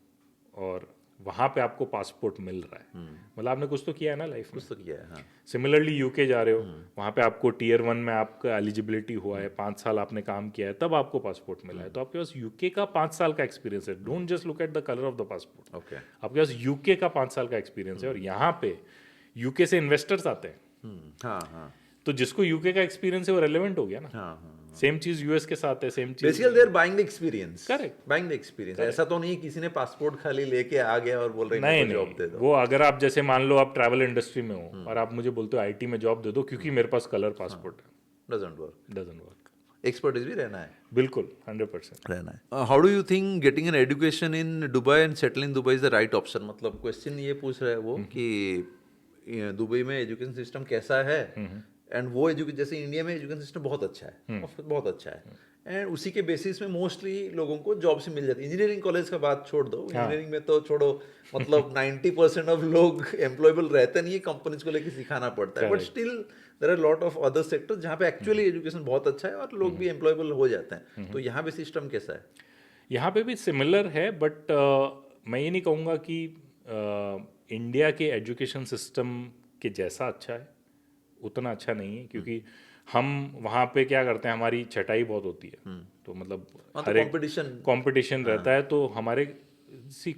और वहाँ पे आपको पासपोर्ट मिल रहा है, मतलब आपने कुछ तो किया है ना लाइफ में। कुछ तो किया है, हाँ। सिमिलरली यूके जा रहे हो, वहाँ पे आपको टीयर 1 में आपका एलिजिबिलिटी हुआ है, 5 साल आपने काम किया है, तब आपको पासपोर्ट मिला है। तो आपके पास यूके का 5 साल का एक्सपीरियंस है। Don't just look at the colour of the passport, okay. आपके पास यूके का 5 साल का एक्सपीरियंस है। और यहाँ पे यूके से इन्वेस्टर्स आते हैं, हाँ हाँ तो जिसको यूके का एक्सपीरियंस है वो रेलेवेंट हो गया ना। हाँ हाँ। सेम चीज यूएस के साथ है, सेम चीज। Basically they are buying the experience. Correct. Buying the experience. ऐसा तो नहीं किसी ने पासपोर्ट खाली लेके आ गया और बोल रहे नहीं हैं जॉब दे नहीं, दो। वो अगर आप जैसे मान लो आप ट्रैवल इंडस्ट्री में हो और आप मुझे बोलते हो आईटी में जॉब दे दो क्योंकि मेरे पास कलर पासपोर्ट है, doesn't work. Doesn't work. Expertise भी रहना है, बिल्कुल 100%। रहना है। How do you think getting an education in Dubai and settle in Dubai is the right option? मतलब क्वेश्चन ये पूछ रहा है वो कि दुबई में एजुकेशन सिस्टम कैसा है, एंड वो एजुकेशन जैसे इंडिया में एजुकेशन सिस्टम बहुत अच्छा है, बहुत अच्छा है, एंड उसी के बेसिस में मोस्टली लोगों को जॉब से मिल जाती है। इंजीनियरिंग कॉलेज का बात छोड़ दो, इंजीनियरिंग में तो छोड़ो, मतलब 90% ऑफ लोग एम्प्लॉयबल रहते नहीं है, कंपनीज को लेके सिखाना पड़ता है। But still there are lot of other sectors जहाँ पे एक्चुअली एजुकेशन बहुत अच्छा है और लोग भी एम्प्लॉयबल हो जाते हैं। तो यहाँ पे सिस्टम कैसा है? यहाँ पे भी सिमिलर है, बट मैं ये नहीं कहूँगा कि इंडिया के एजुकेशन सिस्टम के जैसा अच्छा है, उतना अच्छा नहीं है। क्योंकि हम वहाँ पे क्या करते हैं, हमारी छटाई बहुत होती है, तो मतलब हर एक कंपटीशन रहता है। तो हमारे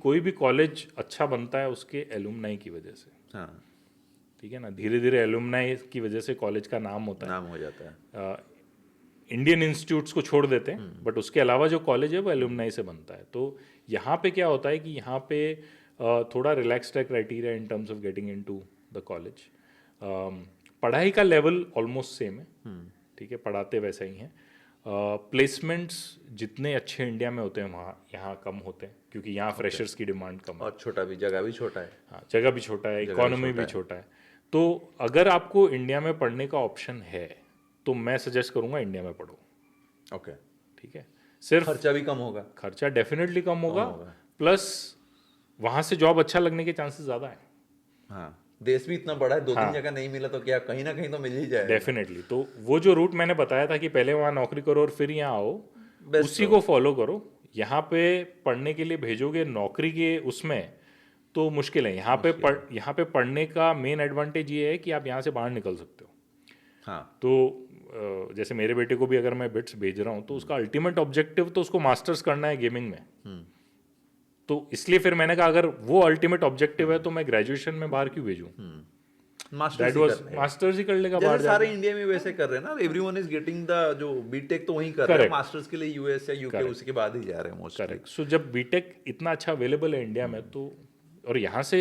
कोई भी कॉलेज अच्छा बनता है उसके एलुमनाई की वजह से, हाँ, ठीक है ना। धीरे धीरे एलुमनाई की वजह से कॉलेज का नाम होता है, नाम हो जाता है। इंडियन इंस्टीट्यूट्स को छोड़ देते हैं, बट उसके अलावा जो कॉलेज है वो एलुमनाई से बनता है। तो यहाँ पे क्या होता है कि यहाँ पे थोड़ा रिलैक्स्ड है criteria in terms of getting into the college. पढ़ाई का लेवल ऑलमोस्ट सेम है, ठीक है, पढ़ाते वैसा ही हैं। प्लेसमेंट्स जितने अच्छे इंडिया में होते हैं वहाँ यहाँ कम होते हैं, क्योंकि यहाँ फ्रेशर्स की डिमांड कम है। और छोटा भी, जगह भी छोटा है। हाँ, जगह भी छोटा है, इकोनॉमी भी छोटा है। तो अगर आपको इंडिया में पढ़ने का ऑप्शन है तो मैं सजेस्ट करूँगा इंडिया में पढ़ो। ओके, ठीक है, सिर्फ खर्चा भी कम होगा। खर्चा डेफिनेटली कम होगा, प्लस वहाँ से जॉब अच्छा लगने के चांसेस ज़्यादा है। हाँ, देश भी इतना बड़ा है, 2-3 जगह नहीं मिला तो क्या कहीं ना कहीं तो मिल ही जाएगा। डेफिनेटली। तो वो जो रूट मैंने बताया था कि पहले वहाँ नौकरी करो और फिर यहाँ आओ, उसी को फॉलो करो। यहाँ पे पढ़ने के लिए भेजोगे नौकरी के उसमें तो मुश्किल है। यहाँ पे पढ़ने का मेन एडवांटेज ये है कि आप यहाँ से बाहर निकल सकते हो। हाँ, तो जैसे मेरे बेटे को भी अगर मैं बिट्स भेज रहा हूँ तो उसका अल्टीमेट ऑब्जेक्टिव तो उसको मास्टर्स करना है गेमिंग में। तो इसलिए फिर मैंने कहा अगर वो अल्टीमेट ऑब्जेक्टिव है तो मैं ग्रेजुएशन में बाहर क्यों भेजूँ। मास्टर्स ही कर लेगा बाहर। सारे इंडिया में वैसे कर रहे हैं ना, एवरीवन इज गेटिंग द जो बीटेक तो वहीं कर रहे हैं, मास्टर्स के लिए यूएस या यूके उसके बाद ही जा रहे हैं मोस्टली। करेक्ट। सो जब बीटेक इतना अच्छा अवेलेबल है इंडिया में, तो और यहाँ से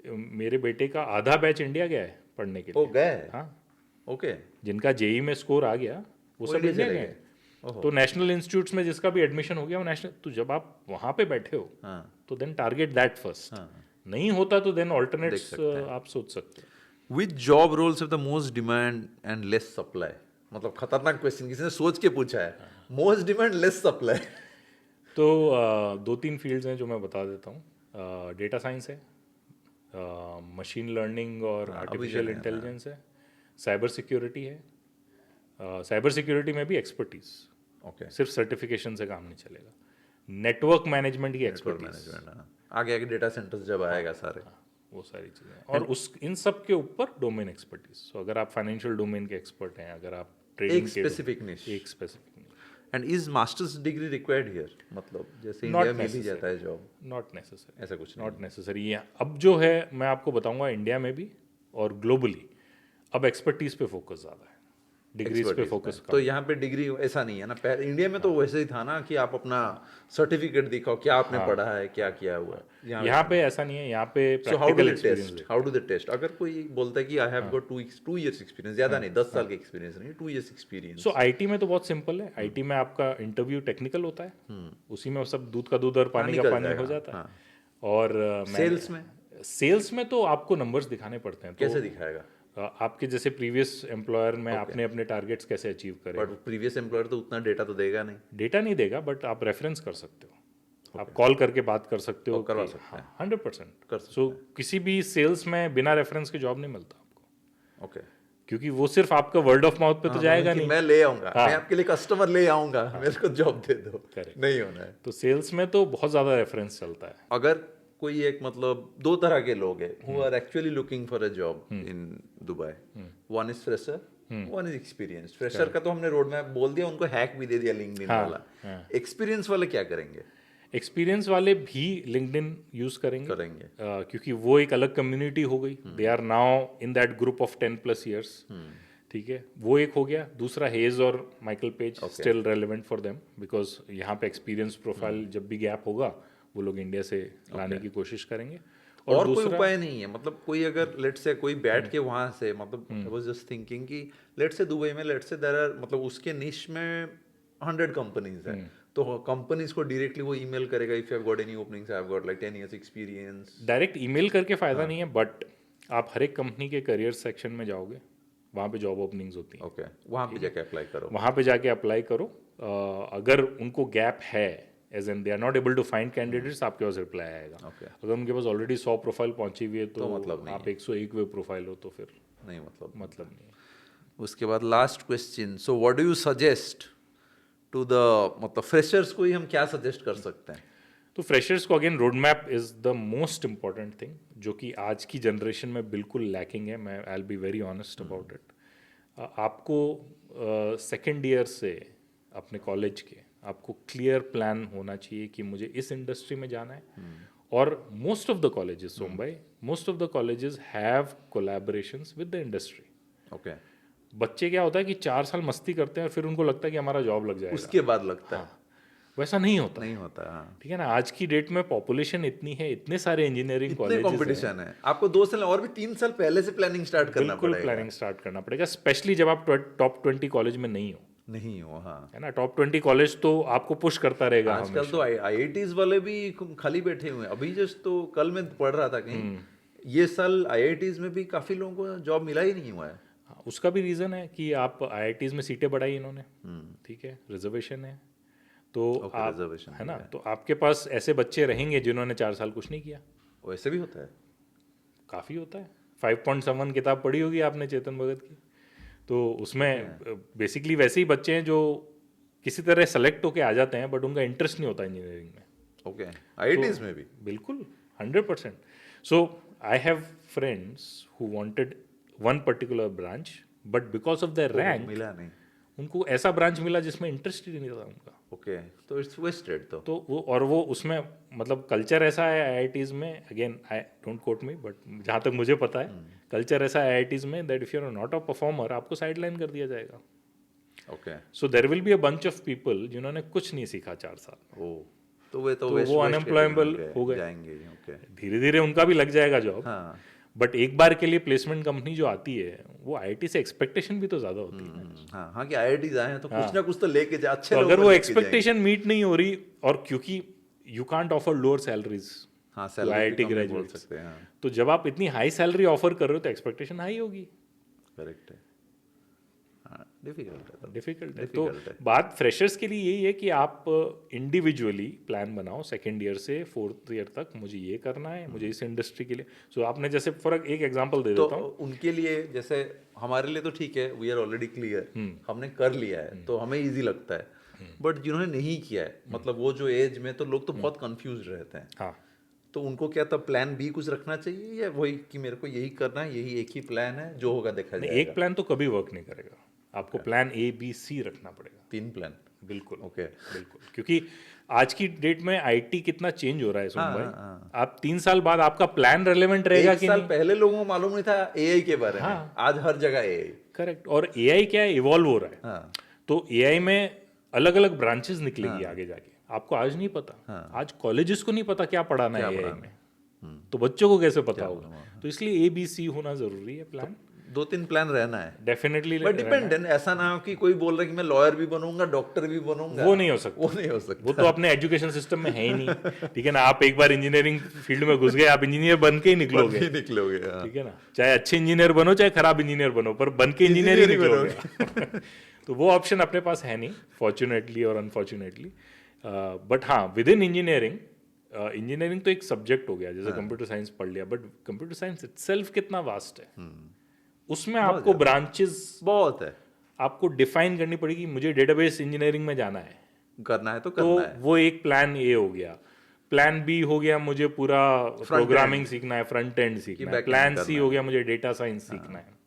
मेरे बेटे का आधा बैच इंडिया गया है पढ़ने के लिए। ओ गए? हाँ, ओके। जिनका जेई में स्कोर आ गया वो सब इंडिया गए। तो नेशनल इंस्टीट्यूट्स में जिसका भी एडमिशन हो गया वो नेशनल। तो जब आप वहाँ पे बैठे हो तो देन टारगेट दैट फर्स्ट। नहीं होता तो देन ऑल्टरनेट्स आप सोच सकते हो। Which job roles have the most demand and less supply? मतलब खतरनाक क्वेश्चन, किसी ने सोच के पूछा है। Most demand less supply. तो 2-3 फील्ड्स हैं जो मैं बता देता हूँ। डेटा साइंस है, मशीन लर्निंग और आर्टिफिशियल इंटेलिजेंस है, साइबर सिक्योरिटी है। साइबर सिक्योरिटी में भी एक्सपर्टीज, ओके, सिर्फ सर्टिफिकेशन से काम नहीं चलेगा। नेटवर्क मैनेजमेंट की एक्सपर्टीज, आगे आगे डेटा सेंटर्स जब आएगा सारे, वो सारी चीज़ें। और उस इन सब के ऊपर डोमेन एक्सपर्टीज। सो अगर आप फाइनेंशियल डोमेन के एक्सपर्ट हैं, अगर आप ट्रेडिंग के स्पेसिफिक निश, एक specific. And is masters degree required here? मतलब जैसे इंडिया में भी जाता है जॉब? नॉट नेसेसरी, ऐसा कुछ नॉट नेसेसरी है। अब जो है मैं आपको बताऊंगा इंडिया में भी और ग्लोबली अब एक्सपर्टीज पे फोकस ज़्यादा है, डिग्रीज पे फोकस। तो यहाँ पे डिग्री ऐसा नहीं है ना, पहले इंडिया में तो वैसे ही था ना कि आप अपना सर्टिफिकेट दिखाओ, क्या आपने पढ़ा है, क्या किया हुआ है। यहाँ पे ऐसा नहीं है, यहाँ पे practical experience. How do they test? अगर कोई बोलता है कि I have got 2 years experience, ज्यादा नहीं, 10 साल के एक्सपीरियंस नहीं, 2 इयर्स एक्सपीरियंस। सो आईटी में तो बहुत सिंपल है। आईटी में आपका इंटरव्यू टेक्निकल होता है, उसी में सब दूध का दूध और पानी का पानी हो जाता है। और सेल्स में तो आपको नंबर्स दिखाने पड़ते हैं। कैसे दिखाएगा? आपके जैसे प्रीवियस एम्प्लॉयर में आपने अपने टारगेट्स कैसे अचीव करे। बट प्रीवियस एम्प्लॉयर तो उतना डेटा तो देगा नहीं। डेटा नहीं देगा, बट आप रेफरेंस कर सकते हो। आप कॉल करके बात कर सकते हो, करवा सकते हैं। 100%। कर सकते सो किसी भी सेल्स में बिना रेफरेंस के जॉब नहीं मिलता आपको, ओके क्योंकि वो सिर्फ आपका वर्ड ऑफ माउथ पे तो जाएगा नहीं। मैं ले आऊंगा, मैं आपके लिए कस्टमर ले आऊंगा, मेरे को जॉब दे दो, Correct. नहीं होना है। तो सेल्स में तो बहुत ज़्यादा रेफरेंस चलता है। अगर कोई एक मतलब दो तरह के लोग हैं who are actually looking for a job in Dubai, one is fresher, one is experience. Fresher का तो हमने रोड मैप बोल दिया, उनको हैक भी दे दिया लिंक्डइन वाला। एक्सपीरियंस वाले क्या करेंगे? एक्सपीरियंस वाले भी लिंक्डइन यूज करेंगे, क्योंकि वो एक अलग कम्युनिटी हो गई। They are now in that group of 10+ years. ठीक है, वो एक हो गया। दूसरा हेज और Michael Page still relevant for them, because यहाँ पे एक्सपीरियंस प्रोफाइल जब भी गैप होगा वो लोग इंडिया से लाने की कोशिश करेंगे। और कोई उपाय नहीं है? मतलब कोई अगर लेट से कोई बैठ के वहां से, मतलब आई वाज जस्ट थिंकिंग कि लेट से दुबई में लेट से देयर आर, मतलब उसके निश में 100 कंपनीज हैं, तो कंपनीज को डायरेक्टली वो ईमेल करेगा, if you have got any openings, I have got like 10 years experience. Direct email करके फायदा नहीं है, बट आप हर एक कंपनी के करियर सेक्शन में जाओगे, वहाँ पे जॉब ओपनिंग्स होती हैं। ओके, वहाँ पे जाके अप्लाई करो। वहाँ पे जाके अप्लाई करो। अगर उनको गैप है, as and they are not able to find candidates, आपके पास रिप्लाई आएगा। अगर उनके पास ऑलरेडी 100 प्रोफाइल पहुंची हुई है तो मतलब आप 101 वे प्रोफाइल हो तो फिर नहीं, मतलब नहीं है। उसके बाद last question, so what do you suggest to the, मतलब फ्रेशर्स को ही हम क्या सजेस्ट कर सकते हैं? तो फ्रेशर्स को again road map is the most important thing, जो कि आज की जनरेशन में बिल्कुल लैकिंग है। मैं I will be very honest about it. आपको सेकेंड ईयर से अपने कॉलेज के आपको क्लियर प्लान होना चाहिए कि मुझे इस इंडस्ट्री में जाना है। और most of the colleges, Sombhai, most of the colleges have collaborations with the industry. Okay, बच्चे क्या होता है कि 4 साल मस्ती करते हैं और फिर उनको लगता है कि हमारा जॉब लग जाएगा, उसके बाद लगता है। वैसा नहीं होता, नहीं होता। हाँ, ठीक है ना। आज की डेट में पॉपुलेशन इतनी है, इतने सारे इंजीनियरिंग कॉलेजेस, कंपटीशन है, आपको 2 साल और भी 3 साल पहले से प्लानिंग स्टार्ट करना पड़ेगा। बिल्कुल प्लानिंग स्टार्ट करना पड़ेगा, स्पेशली जब आप टॉप 20 कॉलेज में नहीं हो। हाँ, है ना। टॉप 20 कॉलेज तो आपको पुश करता रहेगा। आजकल तो आईआईटीज वाले भी खाली बैठे हुए हैं। अभी जस्ट तो कल मैं पढ़ रहा था कहीं, ये साल आईआईटीज में भी काफी लोगों को जॉब मिला ही नहीं हुआ है। उसका भी रीजन है कि आप आईआईटीज में सीटें बढ़ाई इन्होंने, ठीक है, रिजर्वेशन है, तो आप, है ना, तो आपके पास ऐसे बच्चे रहेंगे जिन्होंने 4 साल कुछ नहीं किया। वैसे भी होता है, काफ़ी होता है। 5.7 किताब पढ़ी होगी आपने चेतन भगत की, तो उसमें बेसिकली वैसे ही बच्चे हैं जो किसी तरह सेलेक्ट होके आ जाते हैं, बट उनका इंटरेस्ट नहीं होता इंजीनियरिंग में। ओके, आईआईटीज में भी बिल्कुल 100%। So I have friends who wanted one particular branch, but because of their rank मिला नहीं उनको ऐसा ब्रांच मिला जिसमें इंटरेस्ट ही नहीं था उनका। ओके, तो इट्स वेस्टेड। तो वो उसमें मतलब कल्चर ऐसा है आईआईटीज में, again I don't quote me, but जहाँ तक मुझे पता है कल्चर ऐसा है आईआईटीज में that if you are not a performer आपको साइडलाइन कर दिया जाएगा। Okay, so there will be a bunch of people जिन्होंने कुछ नहीं सीखा 4 साल। तो वो अनएम्प्लॉयबल हो गए जाएंगे। ओके, धीरे धीरे उनका भी लग जाएगा जॉब। हाँ, बट एक बार के लिए प्लेसमेंट कंपनी जो आती है वो आईआईटी से एक्सपेक्टेशन भी तो ज्यादा होती है। हाँ कि आईआईटी जाए हैं तो कुछ ना कुछ तो लेके जाए, अच्छे तो लोग अगर वो लेके एक्सपेक्टेशन मीट नहीं हो रही, और क्योंकि you can't offer lower salaries, हाँ, आईआईटी ग्रेजुएट्स, तो जब आप इतनी हाई सैलरी ऑफर कर रहे हो तो एक्सपेक्टेशन हाई होगी। करेक्ट है, डिफिकल्ट है। तो बात फ्रेशर्स के लिए यही है कि आप इंडिविजुअली प्लान बनाओ, सेकेंड ईयर से 4th ईयर तक मुझे ये करना है, मुझे इस इंडस्ट्री के लिए। सो आपने जैसे फॉर एक एग्जांपल दे देता हूँ, उनके लिए जैसे हमारे लिए तो ठीक है, वी आर ऑलरेडी क्लियर, हमने कर लिया है तो हमें इजी लगता है। बट जिन्होंने नहीं किया है, मतलब वो जो एज में, तो लोग तो बहुत कंफ्यूज रहते हैं। हाँ, तो उनको क्या तब प्लान बी कुछ रखना चाहिए, या वही कि मेरे को यही करना है, यही एक ही प्लान है, जो होगा देखा जाएगा? एक प्लान तो कभी वर्क नहीं करेगा, आपको प्लान A B C रखना पड़ेगा। 3 प्लान, बिल्कुल। ओके, बिल्कुल, क्योंकि आज की डेट में आईटी कितना चेंज हो रहा है सुन भाई। आप 3 साल बाद आपका प्लान रेलेवेंट रहेगा कि नहीं। 1 साल पहले लोगों को मालूम नहीं था एआई के बारे में, आज हर जगह एआई। करेक्ट, और एआई क्या है, इवॉल्व हो रहा है। तो एआई में अलग अलग ब्रांचेस निकलेंगी आगे जाके, आपको आज नहीं पता। आज कॉलेजेस को नहीं पता क्या पढ़ाना है एआई में, तो बच्चों को कैसे पता होगा। तो इसलिए ABC होना जरूरी है प्लान। 2-3 प्लान रहना है डेफिनेटली, बट डिपेंडेंट, ऐसा ना हो कि कोई बोल रहा है कि मैं लॉयर भी बनूंगा, डॉक्टर भी बनूंगा, वो नहीं हो सकता। वो तो अपने एजुकेशन सिस्टम में है ही नहीं, ठीक है ना। आप एक बार इंजीनियरिंग फील्ड में घुस गए, आप इंजीनियर बन के ही निकलोगे, ठीक है ना। चाहे अच्छे इंजीनियर बनो, चाहे खराब इंजीनियर बनो, पर बन के इंजीनियर ही निकलोगे। तो वो ऑप्शन अपने पास है नहीं, फॉर्चुनेटली और अनफॉर्चुनेटली। बट हाँ, विद इन इंजीनियरिंग, इंजीनियरिंग तो एक सब्जेक्ट हो गया, जैसे कंप्यूटर साइंस पढ़ लिया, बट कंप्यूटर साइंस इटसेल्फ कितना वास्ट है। उसमें आपको ब्रांचेस बहुत है, आपको डिफाइन करनी पड़ेगी। मुझे डेटाबेस इंजीनियरिंग में जाना है, करना है तो तो करना है। वो एक प्लान ए हो गया। प्लान बी हो गया, मुझे पूरा प्रोग्रामिंग सीखना है, फ्रंट एंड सीखना है। back end प्लान सी करना हो गया, मुझे डेटा साइंस सीखना है।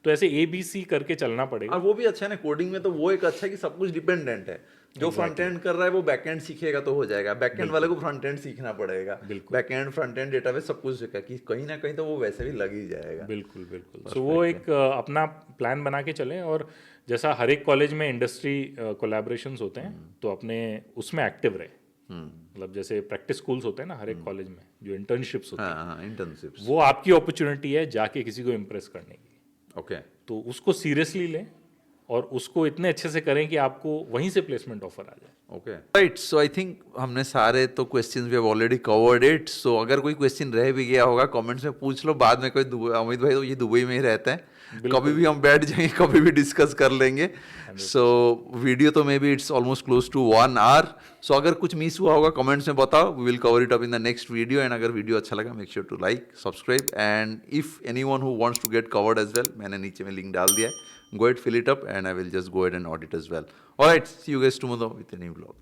तो ऐसे ए बी सी करके चलना पड़ेगा। और वो भी अच्छा है ना, कोडिंग में तो वो एक अच्छा है कि सब कुछ डिपेंडेंट है। जो फ्रंट एंड कर रहा है वो बैक एंड सीखेगा तो हो जाएगा, बैक एंड वाले को फ्रंट एंड सीखना पड़ेगा। Back and, front end, database सब कुछ सीखा कि कहीं ना कहीं तो वो वैसे भी लग ही जाएगा। बिल्कुल बिल्कुल। सो वो एक अपना प्लान बना के चलें। और जैसा हर एक कॉलेज में इंडस्ट्री कोलैबोरेशंस होते हैं, तो अपने उसमें एक्टिव रहे। मतलब जैसे प्रैक्टिस स्कूल्स होते हैं ना हर एक कॉलेज में, जो इंटर्नशिप्स होती हैं, हाँ, इंटर्नशिप्स। वो आपकी अपॉर्चुनिटी है जाके किसी को इम्प्रेस करने की। ओके, तो उसको सीरियसली लें और उसको इतने अच्छे से करें कि आपको वहीं से प्लेसमेंट ऑफर आ जाए। Okay, right. So I think हमने सारे तो questions we have already covered it. So अगर कोई क्वेश्चन रह भी गया होगा कमेंट्स में पूछ लो, बाद में कोई अमित भाई तो ये दुबई में ही रहते हैं, कभी भी हम बैठ जाएंगे, कभी भी डिस्कस कर लेंगे। सो वीडियो तो may be it's almost close to 1 hour। So अगर कुछ मिस हुआ होगा कमेंट्स में बताओ, we will cover it up in the next video. And अगर वीडियो अच्छा लगा make sure to like, subscribe, and if anyone who wants to get covered as well, मैंने नीचे में लिंक डाल दिया है, go ahead, fill it up, and I will just go ahead and audit as well. All right, see you guys tomorrow with a new vlog.